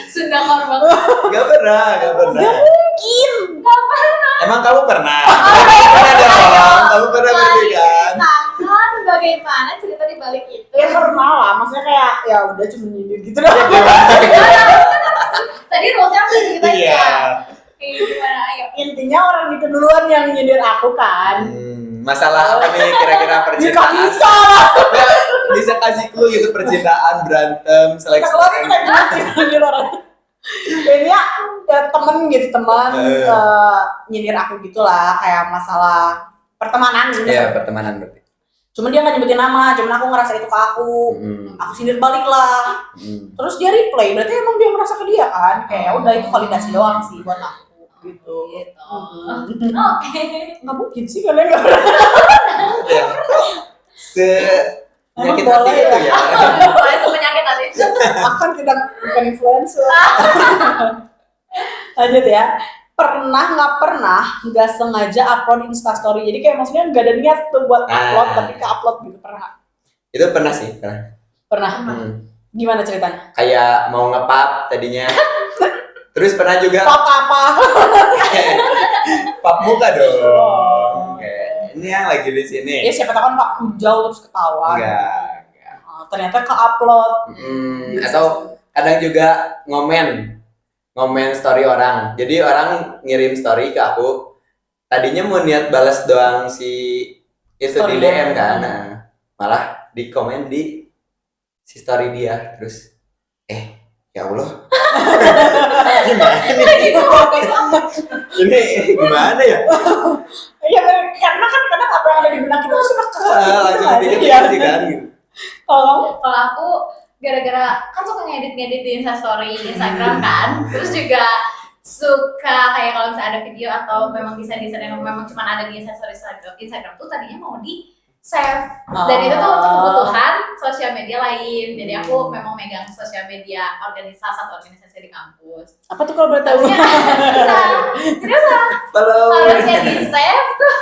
Sunda banget. Enggak pernah. Mungkin. Emang kamu pernah? Pernah dong. Kamu pernah berarti kan? Ceritakan bagaimana cerita di balik itu. Ya pernah lah, maksudnya kayak ya udah cuma nyindir gitu doang. Tadi rulesnya udah ceritain Iya. ya. Kayak gimana? Ayo. Intinya orang itu duluan yang nyindir aku kan. Masalah apa nih kira-kira Ya percintaan? gak bisa lah. Nggak, bisa kasih clue gitu, percintaan, berantem, seleksi. Kita keluar kita nyindir orang. Ini ya temen gitu, teman nyindir aku gitulah, kayak masalah pertemanan gitu. Iya, pertemanan berarti. Cuma dia nggak nyebutin nama, cuman aku ngerasa itu ke aku. Aku sindir balik lah. Terus dia replay, berarti emang dia ngerasa ke dia kan? Kayak udah itu validasi doang sih buat aku gitu. Oke. Nggak mungkin sih kalian nggak pernah. Ya. Penyakit Emang hati boleh itu ya? ya. Boleh sepenyakit tadi. Akan tidak bukan influencer. Lanjut ya. Pernah nggak pernah nggak sengaja upload Instastory. Jadi kayak maksudnya nggak ada niat tuh buat upload, tapi ke upload gitu. Pernah? Itu pernah sih, pernah. Pernah. Gimana ceritanya? Kayak mau ngepap tadinya. Terus pernah juga Apa? pap muka dong. Kayak, ini yang lagi di sini. Ya siapa tahu kan Pak Hujau terus ketawa. Enggak. Ternyata ke upload. Atau kadang juga ngomen story orang. Jadi orang ngirim story ke aku. Tadinya mau niat balas doang si itu di DM kan. Nah, malah di komen di si story dia. Terus ya Allah. Gimana nih? Ini gimana ya? Iya, karena kan kadang apa yang ada di benak kita tuh suka Langsung dikit sih kan gitu. Kalau Kalau aku gara-gara kan suka ngedit di Instastory Instagram kan, terus juga suka kayak kalau misalnya ada video atau memang desain-desain yang memang cuma ada di Instastory Instagram tuh tadinya mau di save, dan itu tuh untuk kebutuhan sosial media lain. Jadi aku memang megang sosial media satu organisasi di kampus. apa tuh kalau boleh tahu? Halo. Harusnya di save tuh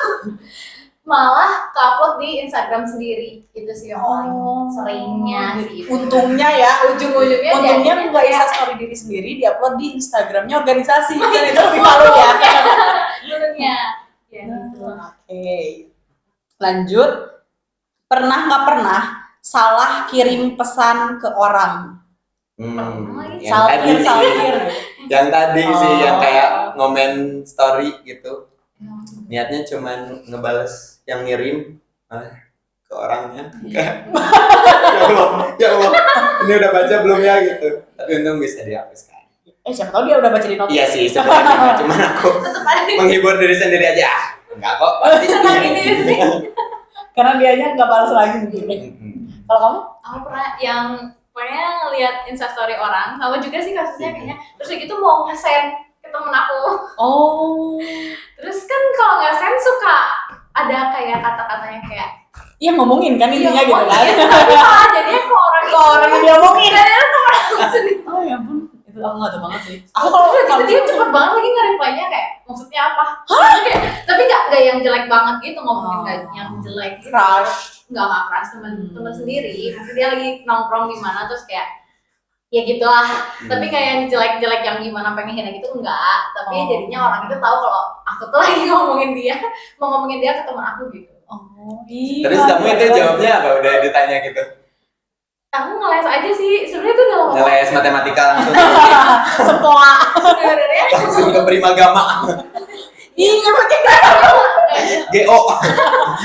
malah ke-upload di Instagram sendiri. Itu sih yang paling seringnya sih. Untungnya ya, Ujung-ujungnya untungnya jadi nggak Insta story diri sendiri, diupload di Instagramnya organisasi, dan itu lebih malu ya. Untungnya. Ya gitu. Oke. Lanjut. Pernah nggak pernah salah kirim pesan ke orang? Yang Salkir, tadi salkir. yang tadi sih Oh. yang kayak ngomen story gitu. Niatnya cuman ngebales yang ngirim ke orangnya. Ya Allah, ini udah baca belum ya gitu. Tapi untung bisa dihapuskan. Siapa tahu dia udah baca di notif. Iya sih sebenarnya, cuman aku Tetep ada menghibur diri sendiri aja. Enggak kok, pasti. Karena dianya nggak balas lagi mungkin. Kalau kamu? aku pernah yang pokoknya ngeliat instastory orang, sama juga sih kasusnya kayaknya, terus kayak gitu mau nge-send ke temen aku, Oh, terus kan kalau nge-send suka ada kayak kata-katanya kayak iya ngomongin kan intinya gitu kan? tapi malah jadinya ke orang Ke orang yang dia omongin. aku sendiri. Oh ya ampun, itu aku nggak tahu banget sih. Aku Aku kalau gitu dia cepet banget lagi nge-reply-nya kayak maksudnya apa? Kayak, tapi nggak yang jelek banget gitu ngomongin nggak yang jelek gitu. crush. Nggak crush temen sendiri. Maksudnya dia lagi nongkrong di mana terus kayak ya gitulah. Tapi kayak yang jelek-jelek yang gimana pengen hina gitu enggak. Tapi Oh. jadinya orang itu tahu kalau aku tuh lagi ngomongin dia, mau ngomongin dia ke teman aku gitu. Oh, iya. Terus kamu itu jawabnya apa? Udah ditanya gitu? Aku ngeles aja sih. Sebenarnya tuh nggak apa-apa. Ngeles matematika langsung Sempoa. Sebenarnya langsung ke Primagama. Iya, betul. GO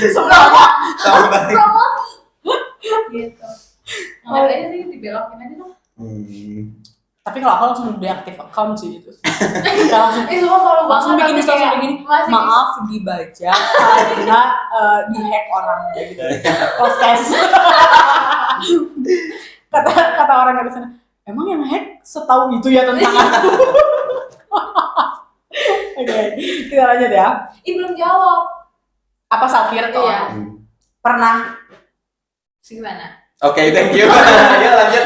Sempoa. sama tadi. promosi gitu. Ngeles aja sih dibelokin aja tuh. Tapi kalau aku langsung deaktif account sih itu. Langsung Semua kalau langsung bikin tapi langsung kayak begini. masih Maaf dibaca karena dihack orang gitu. Podcast. kata orang dari sana. Emang yang hack setahu itu ya tentang aku. Oke, kita lanjut ya. belum jawab. Apa salkir tuh? Iya. Pernah Gimana? Oke, thank you. Ayo lanjut.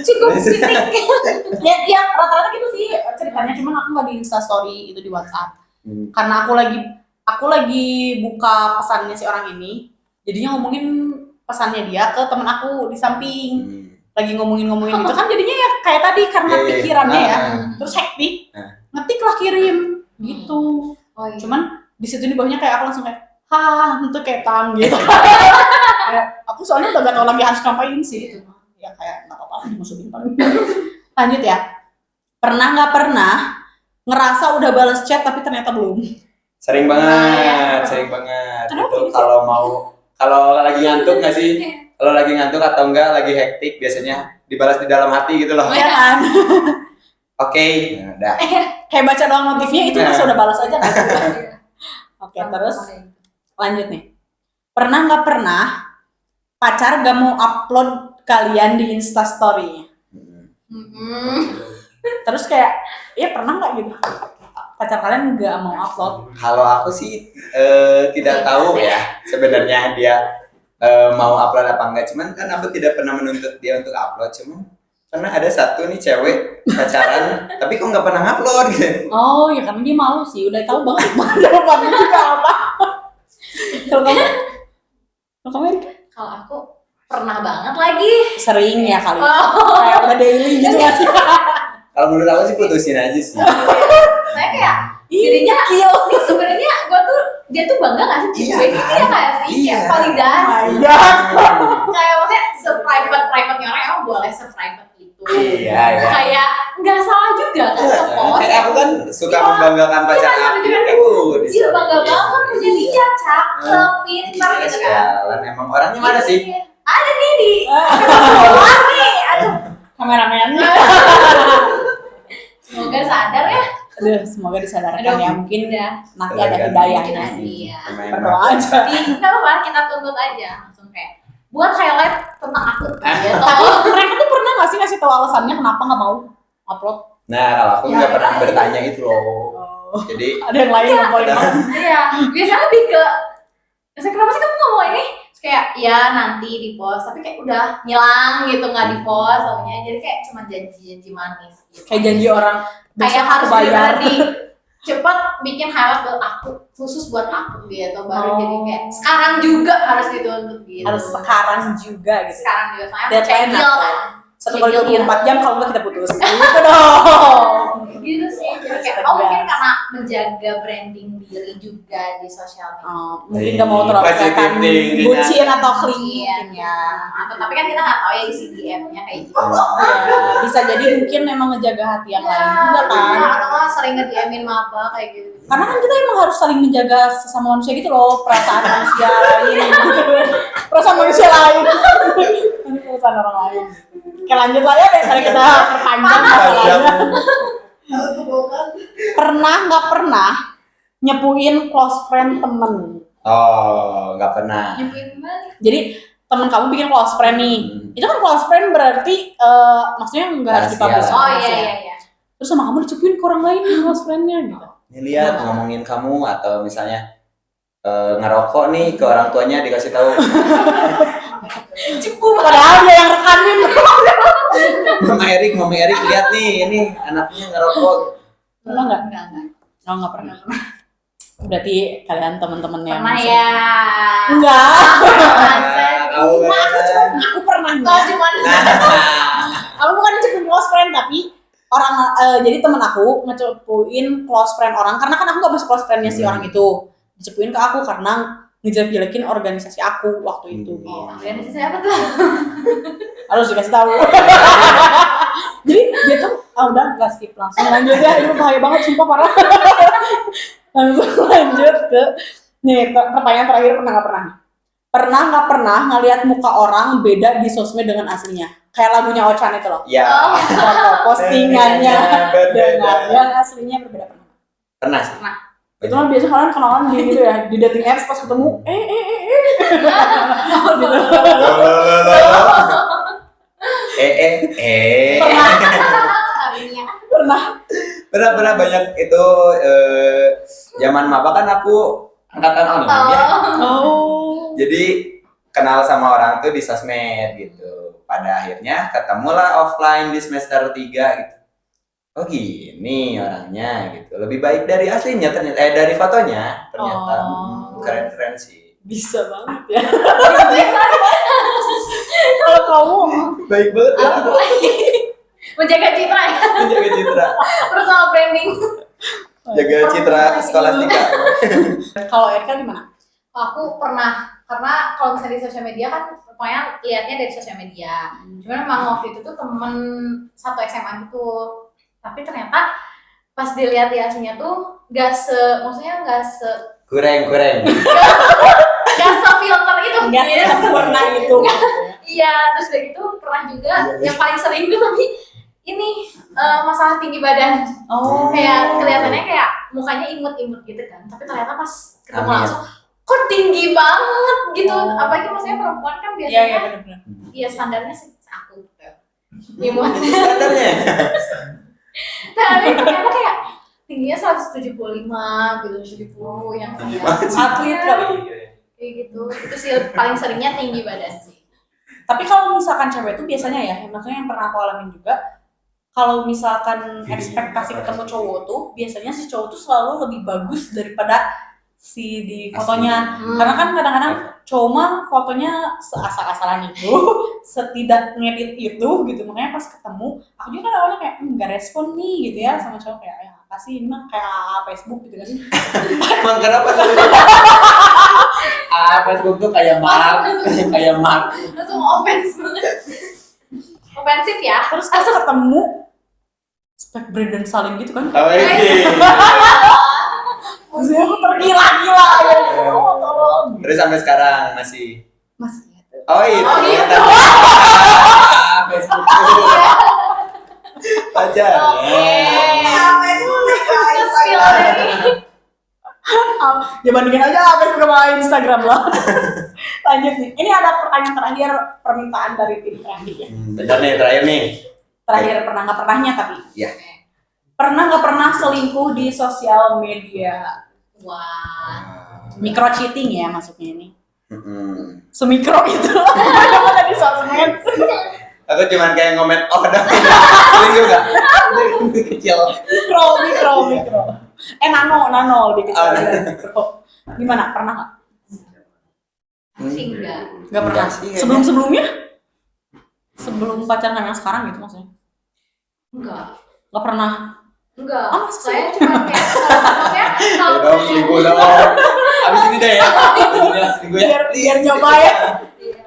Cukup titik. ya rata-rata gitu sih ceritanya, cuma aku nggak di Instastory, itu di WhatsApp. Karena aku lagi buka pesannya si orang ini, jadinya ngomongin pesannya dia ke temen aku di samping. Lagi ngomongin itu kan jadinya ya kayak tadi karena Iya, iya. pikirannya ya, Nah. terus hektik, Nah. ngetiklah kirim gitu. Oh iya. Cuman di situ di bawahnya kayak aku langsung kayak untuk kayak tang gitu. Kayak, aku soalnya udah gak tau lagi harus ngapain sih. Ya kayak nggak apa-apa dimasukin paling. Lanjut ya. Pernah nggak pernah ngerasa udah balas chat tapi ternyata belum? Sering Nah, banget, ya. sering banget. Kenapa Itu gitu? kalau lagi ngantuk nggak sih? Kalau lagi ngantuk atau enggak lagi hektik biasanya dibalas di dalam hati gitu loh. Ya kan? Oke, nah, udah. Kayak baca doang notifnya itu Nah. masih udah balas aja kan? Oke, terus lanjut nih. Pernah nggak pernah pacar gak mau upload kalian di Instastory-nya? Terus kayak, ya pernah nggak gitu? Pacar kalian nggak mau upload? Kalau aku sih tidak tahu ya sebenarnya dia mau upload apa enggak. Cuman kan aku tidak pernah menuntut dia untuk upload. Cuman karena ada satu nih cewek pacaran, tapi kok nggak pernah upload gitu. Oh ya karena dia malu sih, udah tahu banget jawabannya juga apa. Kalau kamu? Kalau kamu Erika? Kalau aku pernah banget lagi. Sering ya kali. Oh. Kayak udah daily gitu nggak sih? Kalau menurut aku sih putusin aja sih. Saya kayak Jadinya kill. ini sebenarnya dia tuh bangga nggak sih? Iya, Ini kan? dia kayak sih Iya. kayak validasi. Iya. Kayak maksudnya se-private-nya orang emang boleh se-private itu. Iya, iya. Kayak nggak salah juga kan nge-post. Kayak aku kan suka Iya. membanggakan pacar Iya, aku. iya, Dia bangga banget punya dia, cakep, pintar gitu kan. Jalan emang orangnya mana sih? Iya. Ada nih di aduh. Kameramen. Semoga sadar ya. Aduh, semoga disadarkan Aduh, ya. Mungkin udah. nanti ada Sadarkan. hidayahnya. Mungkin iya. Berdoa aja. Nggak apa-apa, kita tuntut aja langsung kayak buat highlight tentang aku gitu. Tapi mereka tuh pernah nggak sih ngasih tahu alasannya kenapa nggak mau upload? Nah, kalau aku Ya, nggak pernah iya. bertanya gitu loh. Oh. Jadi Ada yang lain yang paling mau. Iya, biasanya lebih ke kenapa sih kamu nggak mau ini? Terus kayak ya nanti di post, tapi kayak udah ngilang gitu nggak di post soalnya. Jadi kayak cuma janji-janji manis. Gitu. Kayak janji orang Kayak besok harus aku bayar. bener-bener di cepet bikin highlight buat aku, khusus buat aku gitu. Baru Oh. jadi kayak sekarang juga harus dituntut gitu. Harus sekarang juga gitu. Sekarang juga soalnya aku Deadline cegil apa? kan. 1 kali 24 jam kalau nggak kita putus. Gitu dong. Gitu sih. Jadi kayak oh mungkin karena menjaga branding diri juga di sosial media. Mungkin nggak mau terlalu Positive kelihatan thinking, bucin atau clean Iya, mungkin ya. Atau tapi kan kita nggak tahu ya isi DM-nya kayak gitu. Ya, bisa jadi mungkin emang ngejaga hati yang lain juga kan. Atau nggak sering nge-DM-in maba kayak gitu. Karena kan kita emang harus saling menjaga sesama manusia gitu loh, perasaan manusia lain gitu. Perasaan manusia lain. Ini perasaan orang lain. Oke, lanjut lah ya daripada kita perpanjang masalahnya. Pernah nggak pernah nyepuin close friend temen? Oh, nggak pernah. Nyepuin gimana? Jadi temen kamu bikin close friend nih. Itu kan close friend berarti maksudnya nggak harus dipublish. Oh iya. Terus sama kamu dicepuin ke orang lain close friend-nya gitu. Ini lihat ngomongin kamu atau misalnya ngerokok nih ke orang tuanya dikasih tahu. Cepu padahal dia yang rekamin. Mama Erik lihat nih, ini anaknya ngerokok. Pernah nggak? Enggak. Oh, nggak pernah. Berarti kalian teman-teman yang Pernah ya. Enggak. Tahu kan? Aku pernah Kau nggak? cuma Aku bukan ngecepuin close friend tapi orang jadi temen aku ngecepuin close friend orang karena kan aku nggak masuk close friendnya si orang itu, dicepuin ke aku karena ngejelek-jelekin organisasi aku waktu itu. organisasi apa tuh? Harus dikasih tahu. Jadi dia tuh udah nggak skip, langsung lanjut ya, ini bahaya banget sumpah parah. Langsung lanjut ke nih pertanyaan terakhir, pernah nggak pernah ngelihat muka orang beda di sosmed dengan aslinya, kayak lagunya Ochan itu loh, Ya. foto postingannya dengan yang aslinya berbeda. Pernah sih. Itu mah biasa kalian kenalan di gitu ya, di dating apps pas ketemu gitu. Pernah banyak itu zaman maba kan aku angkatan online ya. Oh. Jadi kenal sama orang tuh di sosmed gitu. Pada akhirnya ketemulah offline di semester 3 gitu. Oh gini orangnya gitu. Lebih baik dari aslinya ternyata, dari fotonya ternyata. Keren-keren sih. Bisa banget ya. Kalau kamu Baik banget ya. Menjaga citra ya. Menjaga citra. Personal branding. Jaga citra skolastika. kalau Erika gimana? Aku pernah, karena kalau misalnya di sosial media kan pokoknya lihatnya dari sosial media. Cuman memang waktu itu tuh temen satu SMA gitu. Tapi ternyata pas dilihat di aslinya tuh maksudnya gak Kurang. se-filter itu. Enggak sempurna itu. Iya, terus udah gitu pernah juga yang paling sering tuh tapi ini masalah tinggi badan. Oh. Kayak kelihatannya kayak mukanya imut-imut gitu kan. Tapi ternyata pas ketemu Amin. langsung kok tinggi banget gitu. Oh. Apalagi maksudnya perempuan kan Iya biasanya benar-benar. iya standarnya aku gitu. Imut. Standarnya. Tapi ternyata kayak tingginya 175 gitu, 70 yang kayak Atlet kali. kayak gitu. Itu sih paling seringnya tinggi badan sih. Tapi kalau misalkan cewek tuh biasanya ya, maksudnya yang pernah aku alamin juga, kalau misalkan ekspektasi ketemu cowok tuh, biasanya si cowok tuh selalu lebih bagus daripada si di fotonya. Karena kan kadang-kadang cowok mah fotonya seasal-asalan itu, setidak ngedit itu gitu. Makanya pas ketemu, aku juga kan awalnya kayak nggak respon nih gitu ya sama cowok, kayak ya apa sih ini mah kayak Facebook gitu kan. Emang kenapa tuh? Facebook tuh kayak mark. Langsung offense banget. Ofensif ya. Terus pas ketemu spek Brandon Salim gitu kan. Oh ini. Maksudnya aku tergila-gila ya. Oh, tolong. Terus sampai sekarang masih. Masih ya. Oh itu. Oh, gitu. Facebook. Pacar. Terus feel dari Ya bandingin aja Facebook sama Instagram lah. Lanjut nih. Ini ada pertanyaan terakhir, permintaan dari tim terakhir ya. Bentar nih terakhir nih. Terakhir pernah nggak pernahnya tapi. Iya. Pernah nggak pernah selingkuh di sosial media? wah. Micro cheating ya masuknya ini. Semikro itu. Apa tadi sosmed? Aku cuman kayak ngomen dah. Ini juga. Ini kecil. Mikro. Nano lebih kecil dari mikro. Gimana? Pernah nggak? Sih enggak. Nggak pernah. Enggak sih, Sebelum-sebelumnya? Sebelum pacaran yang sekarang gitu maksudnya? Enggak. Nggak pernah. Enggak, Ah, masa saya cuma kayak maksudnya Ayo kalau dong, selingkuh dong. Abis ini deh ya. Abis ini selingkuh ya. biar nyoba ya. Iya.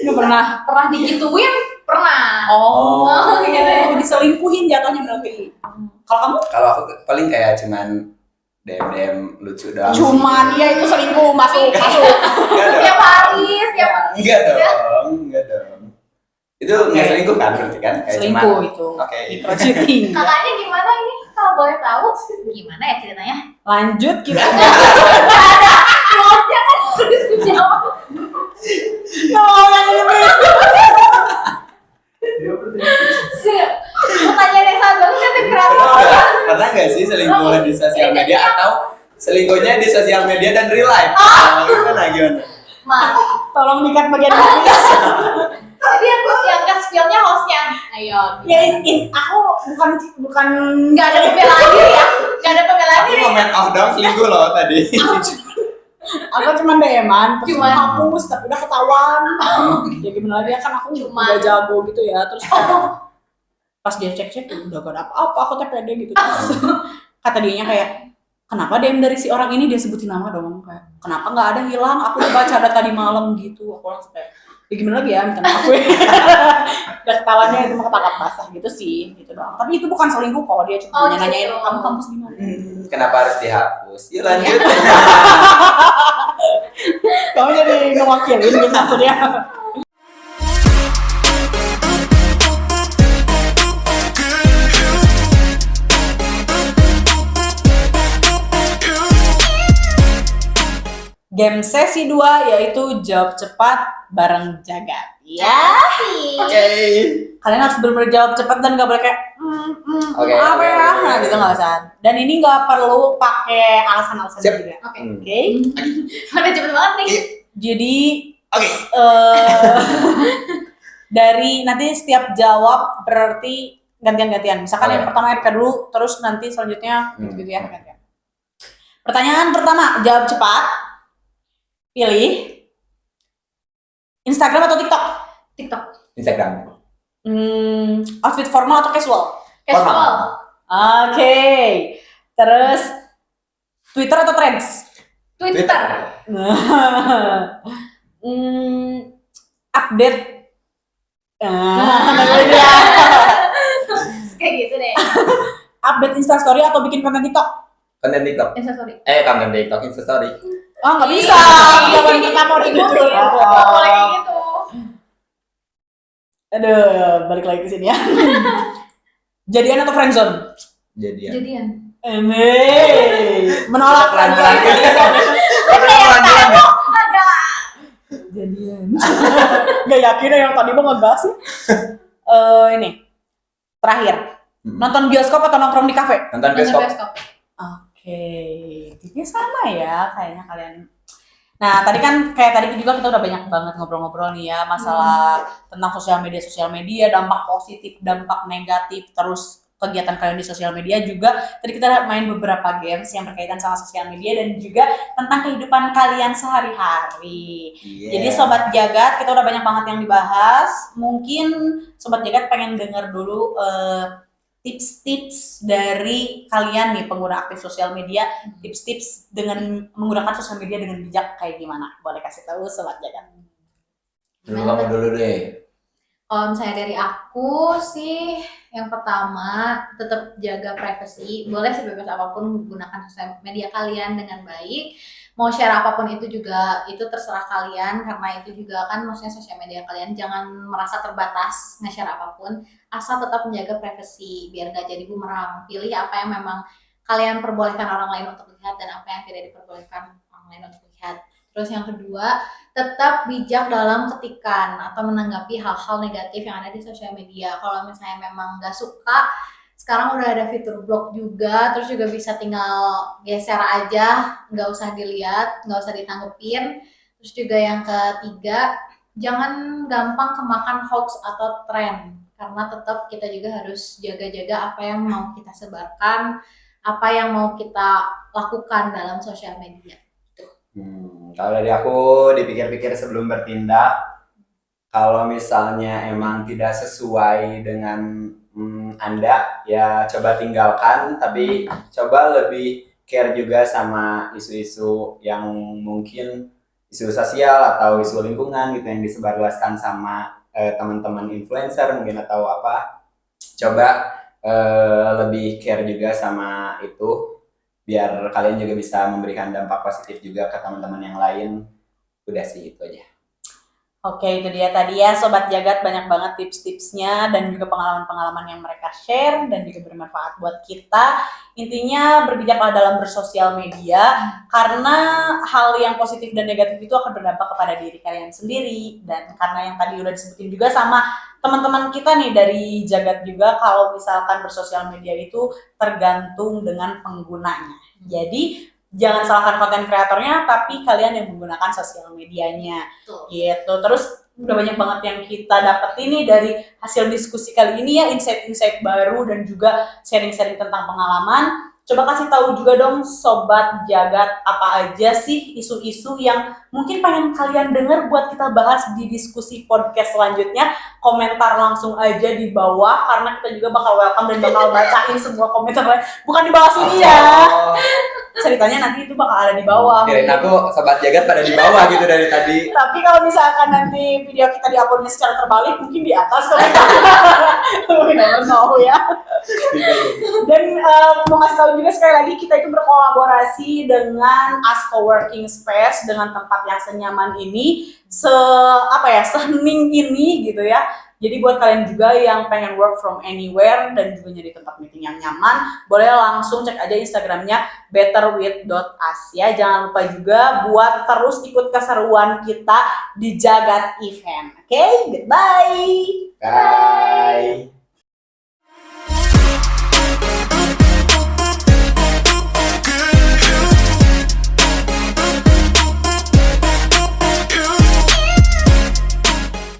Nggak pernah. Pernah digituin, pernah. Oh, gitu ya. diselingkuhin jatuhnya berarti. Kalau kamu? Kalau aku paling kayak cuman DM lucu doang. Cuman ya itu selingkuh masuk. Enggak Setiap dong. hari, setiap Enggak dong, enggak dong. Itu nggak selingkuh kan berarti kan? Kayak Selingkuh cuman- itu. Oke. Micro cheating. kakaknya gimana ini? Kalau boleh tahu, gimana ya ceritanya? Lanjut kita. Close-nya kan harus dijawab. Nggak mau yang ini please. Pertanyaan yang sangat bagus kan kreatif. Pernah nggak sih selingkuh di sosial media atau selingkuhnya di sosial media dan real life? Gimana? Mas, Tolong dikat bagian ini. jadi yang ke spill-nya hostnya. Ayo. Ya aku bukan Nggak ada pembelaan diri ya? Nggak ada pembelaan Aku diri. komen dong selingkuh loh tadi. aku cuma DM-an, terus Cuman. hapus tapi udah ketahuan. Ya gimana lagi ya kan aku Cuman. udah jago gitu ya, terus kayak pas dia cek udah gak ada apa-apa, aku teh pede gitu. Terus kata dianya kayak kenapa DM dari si orang ini dia sebutin nama dong, kayak kenapa nggak ada hilang, aku udah baca data tadi malam gitu. Aku langsung kayak ya gimana lagi ya, minta maaf gue. Udah ketahuannya itu mah kata basah gitu sih, gitu doang. Tapi itu bukan selingkuh kok, dia cuma Oh, nanyain gitu. kamu kampus gimana. Kenapa harus dihapus? Yuk lanjut. Kamu jadi ngewakilin gitu maksudnya. Game sesi 2 yaitu jawab cepat bareng Jagat. Ya. Oke. Kalian harus benar-benar jawab cepat dan nggak boleh kayak Oke, apa oke, ya, oke. nah gitu nggak usah. Dan ini nggak perlu pakai alasan-alasan Siap. juga. Oke. Oke. Udah cepet banget nih. Jadi Oke. dari nanti setiap jawab berarti gantian-gantian. Misalkan Oke. yang pertama Erika dulu, terus nanti selanjutnya Hmm. gitu ya. Gantian. Pertanyaan pertama, jawab cepat. Pilih Instagram atau TikTok? TikTok. Instagram. Outfit formal atau casual? Casual. Oke. Terus Twitter atau Threads? Twitter. Update. Kayak gitu deh. Update Instastory atau bikin konten TikTok? Konten TikTok. Instastory. Konten TikTok, Instastory. Oh, nggak bisa. Nggak boleh kita mau Nggak gitu. boleh. Nggak boleh kayak gitu. Aduh, balik lagi ke sini ya. Jadian atau friendzone? Jadian. Jadian. Menolak Pelan-pelan. friendzone. Pelan-pelan ya? Jadian. Gak yakin ya yang tadi mau ngegas sih. Ini terakhir, nonton bioskop atau nongkrong di kafe? Nonton Nonton bioskop. bioskop. Oke, ini sama ya kayaknya kalian. Nah, tadi kan kayak tadi juga kita udah banyak banget ngobrol-ngobrol nih ya masalah tentang sosial media, dampak positif, dampak negatif, terus kegiatan kalian di sosial media juga. Tadi kita main beberapa games yang berkaitan sama sosial media dan juga tentang kehidupan kalian sehari-hari. Iya. Jadi Sobat Jagat, kita udah banyak banget yang dibahas. Mungkin Sobat Jagat pengen dengar dulu tips-tips dari kalian nih pengguna aktif sosial media, tips-tips dengan menggunakan sosial media dengan bijak kayak gimana? Boleh kasih tahu Sobat Jagat. Kamu dulu deh. Kalau misalnya dari aku sih, yang pertama tetap jaga privasi. Boleh sebebas apapun gunakan sosial media kalian dengan baik. Mau share apapun itu juga itu terserah kalian, karena itu juga kan maksudnya sosial media kalian, jangan merasa terbatas nge-share apapun, asal tetap menjaga privasi biar gak jadi bumerang. Pilih apa yang memang kalian perbolehkan orang lain untuk lihat dan apa yang tidak diperbolehkan orang lain untuk lihat. Terus yang kedua, tetap bijak dalam ketikan atau menanggapi hal-hal negatif yang ada di sosial media. Kalau misalnya memang nggak suka, sekarang udah ada fitur blog juga, terus juga bisa tinggal geser aja, nggak usah dilihat, nggak usah ditanggepin. Terus juga yang ketiga, jangan gampang kemakan hoax atau tren, karena tetap kita juga harus jaga-jaga apa yang mau kita sebarkan, apa yang mau kita lakukan dalam sosial media. Kalau dari aku dipikir-pikir sebelum bertindak. Kalau misalnya emang tidak sesuai dengan Anda ya coba tinggalkan, tapi coba lebih care juga sama isu-isu yang mungkin isu sosial atau isu lingkungan gitu yang disebarluaskan sama teman-teman influencer mungkin atau apa. Coba lebih care juga sama itu biar kalian juga bisa memberikan dampak positif juga ke teman-teman yang lain. Udah sih itu aja. Oke, itu dia tadi ya Sobat Jagat, banyak banget tips-tipsnya dan juga pengalaman-pengalaman yang mereka share dan juga bermanfaat buat kita. Intinya berbijaklah dalam bersosial media karena hal yang positif dan negatif itu akan berdampak kepada diri kalian sendiri. Dan karena yang tadi udah disebutin juga sama teman-teman kita nih dari Jagat juga, kalau misalkan bersosial media itu tergantung dengan penggunanya. Jadi jangan salahkan konten kreatornya, tapi kalian yang menggunakan sosial medianya. Betul. Gitu. Terus udah banyak banget yang kita dapat ini dari hasil diskusi kali ini ya, insight-insight baru dan juga sharing-sharing tentang pengalaman. Coba kasih tahu juga dong Sobat Jagat, apa aja sih isu-isu yang mungkin pengen kalian dengar buat kita bahas di diskusi podcast selanjutnya. Komentar langsung aja di bawah karena kita juga bakal welcome dan bakal bacain semua komentar. Bukan di bawah sini ya. Ceritanya nanti itu bakal ada di bawah. Kirain aku Sobat Jagat pada di bawah gitu dari tadi. Tapi kalau misalkan nanti video kita diuploadnya secara terbalik, mungkin di atas. We never know ya. Dan mau ngasih tahu juga sekali lagi, kita itu berkolaborasi dengan Ask Coworking Space dengan tempat yang senyaman ini, sehening ini gitu ya. Jadi buat kalian juga yang pengen work from anywhere dan juga nyari tempat meeting yang nyaman, boleh langsung cek aja Instagramnya betterwith.asia. Jangan lupa juga buat terus ikut keseruan kita di Jagat Event. Oke, goodbye!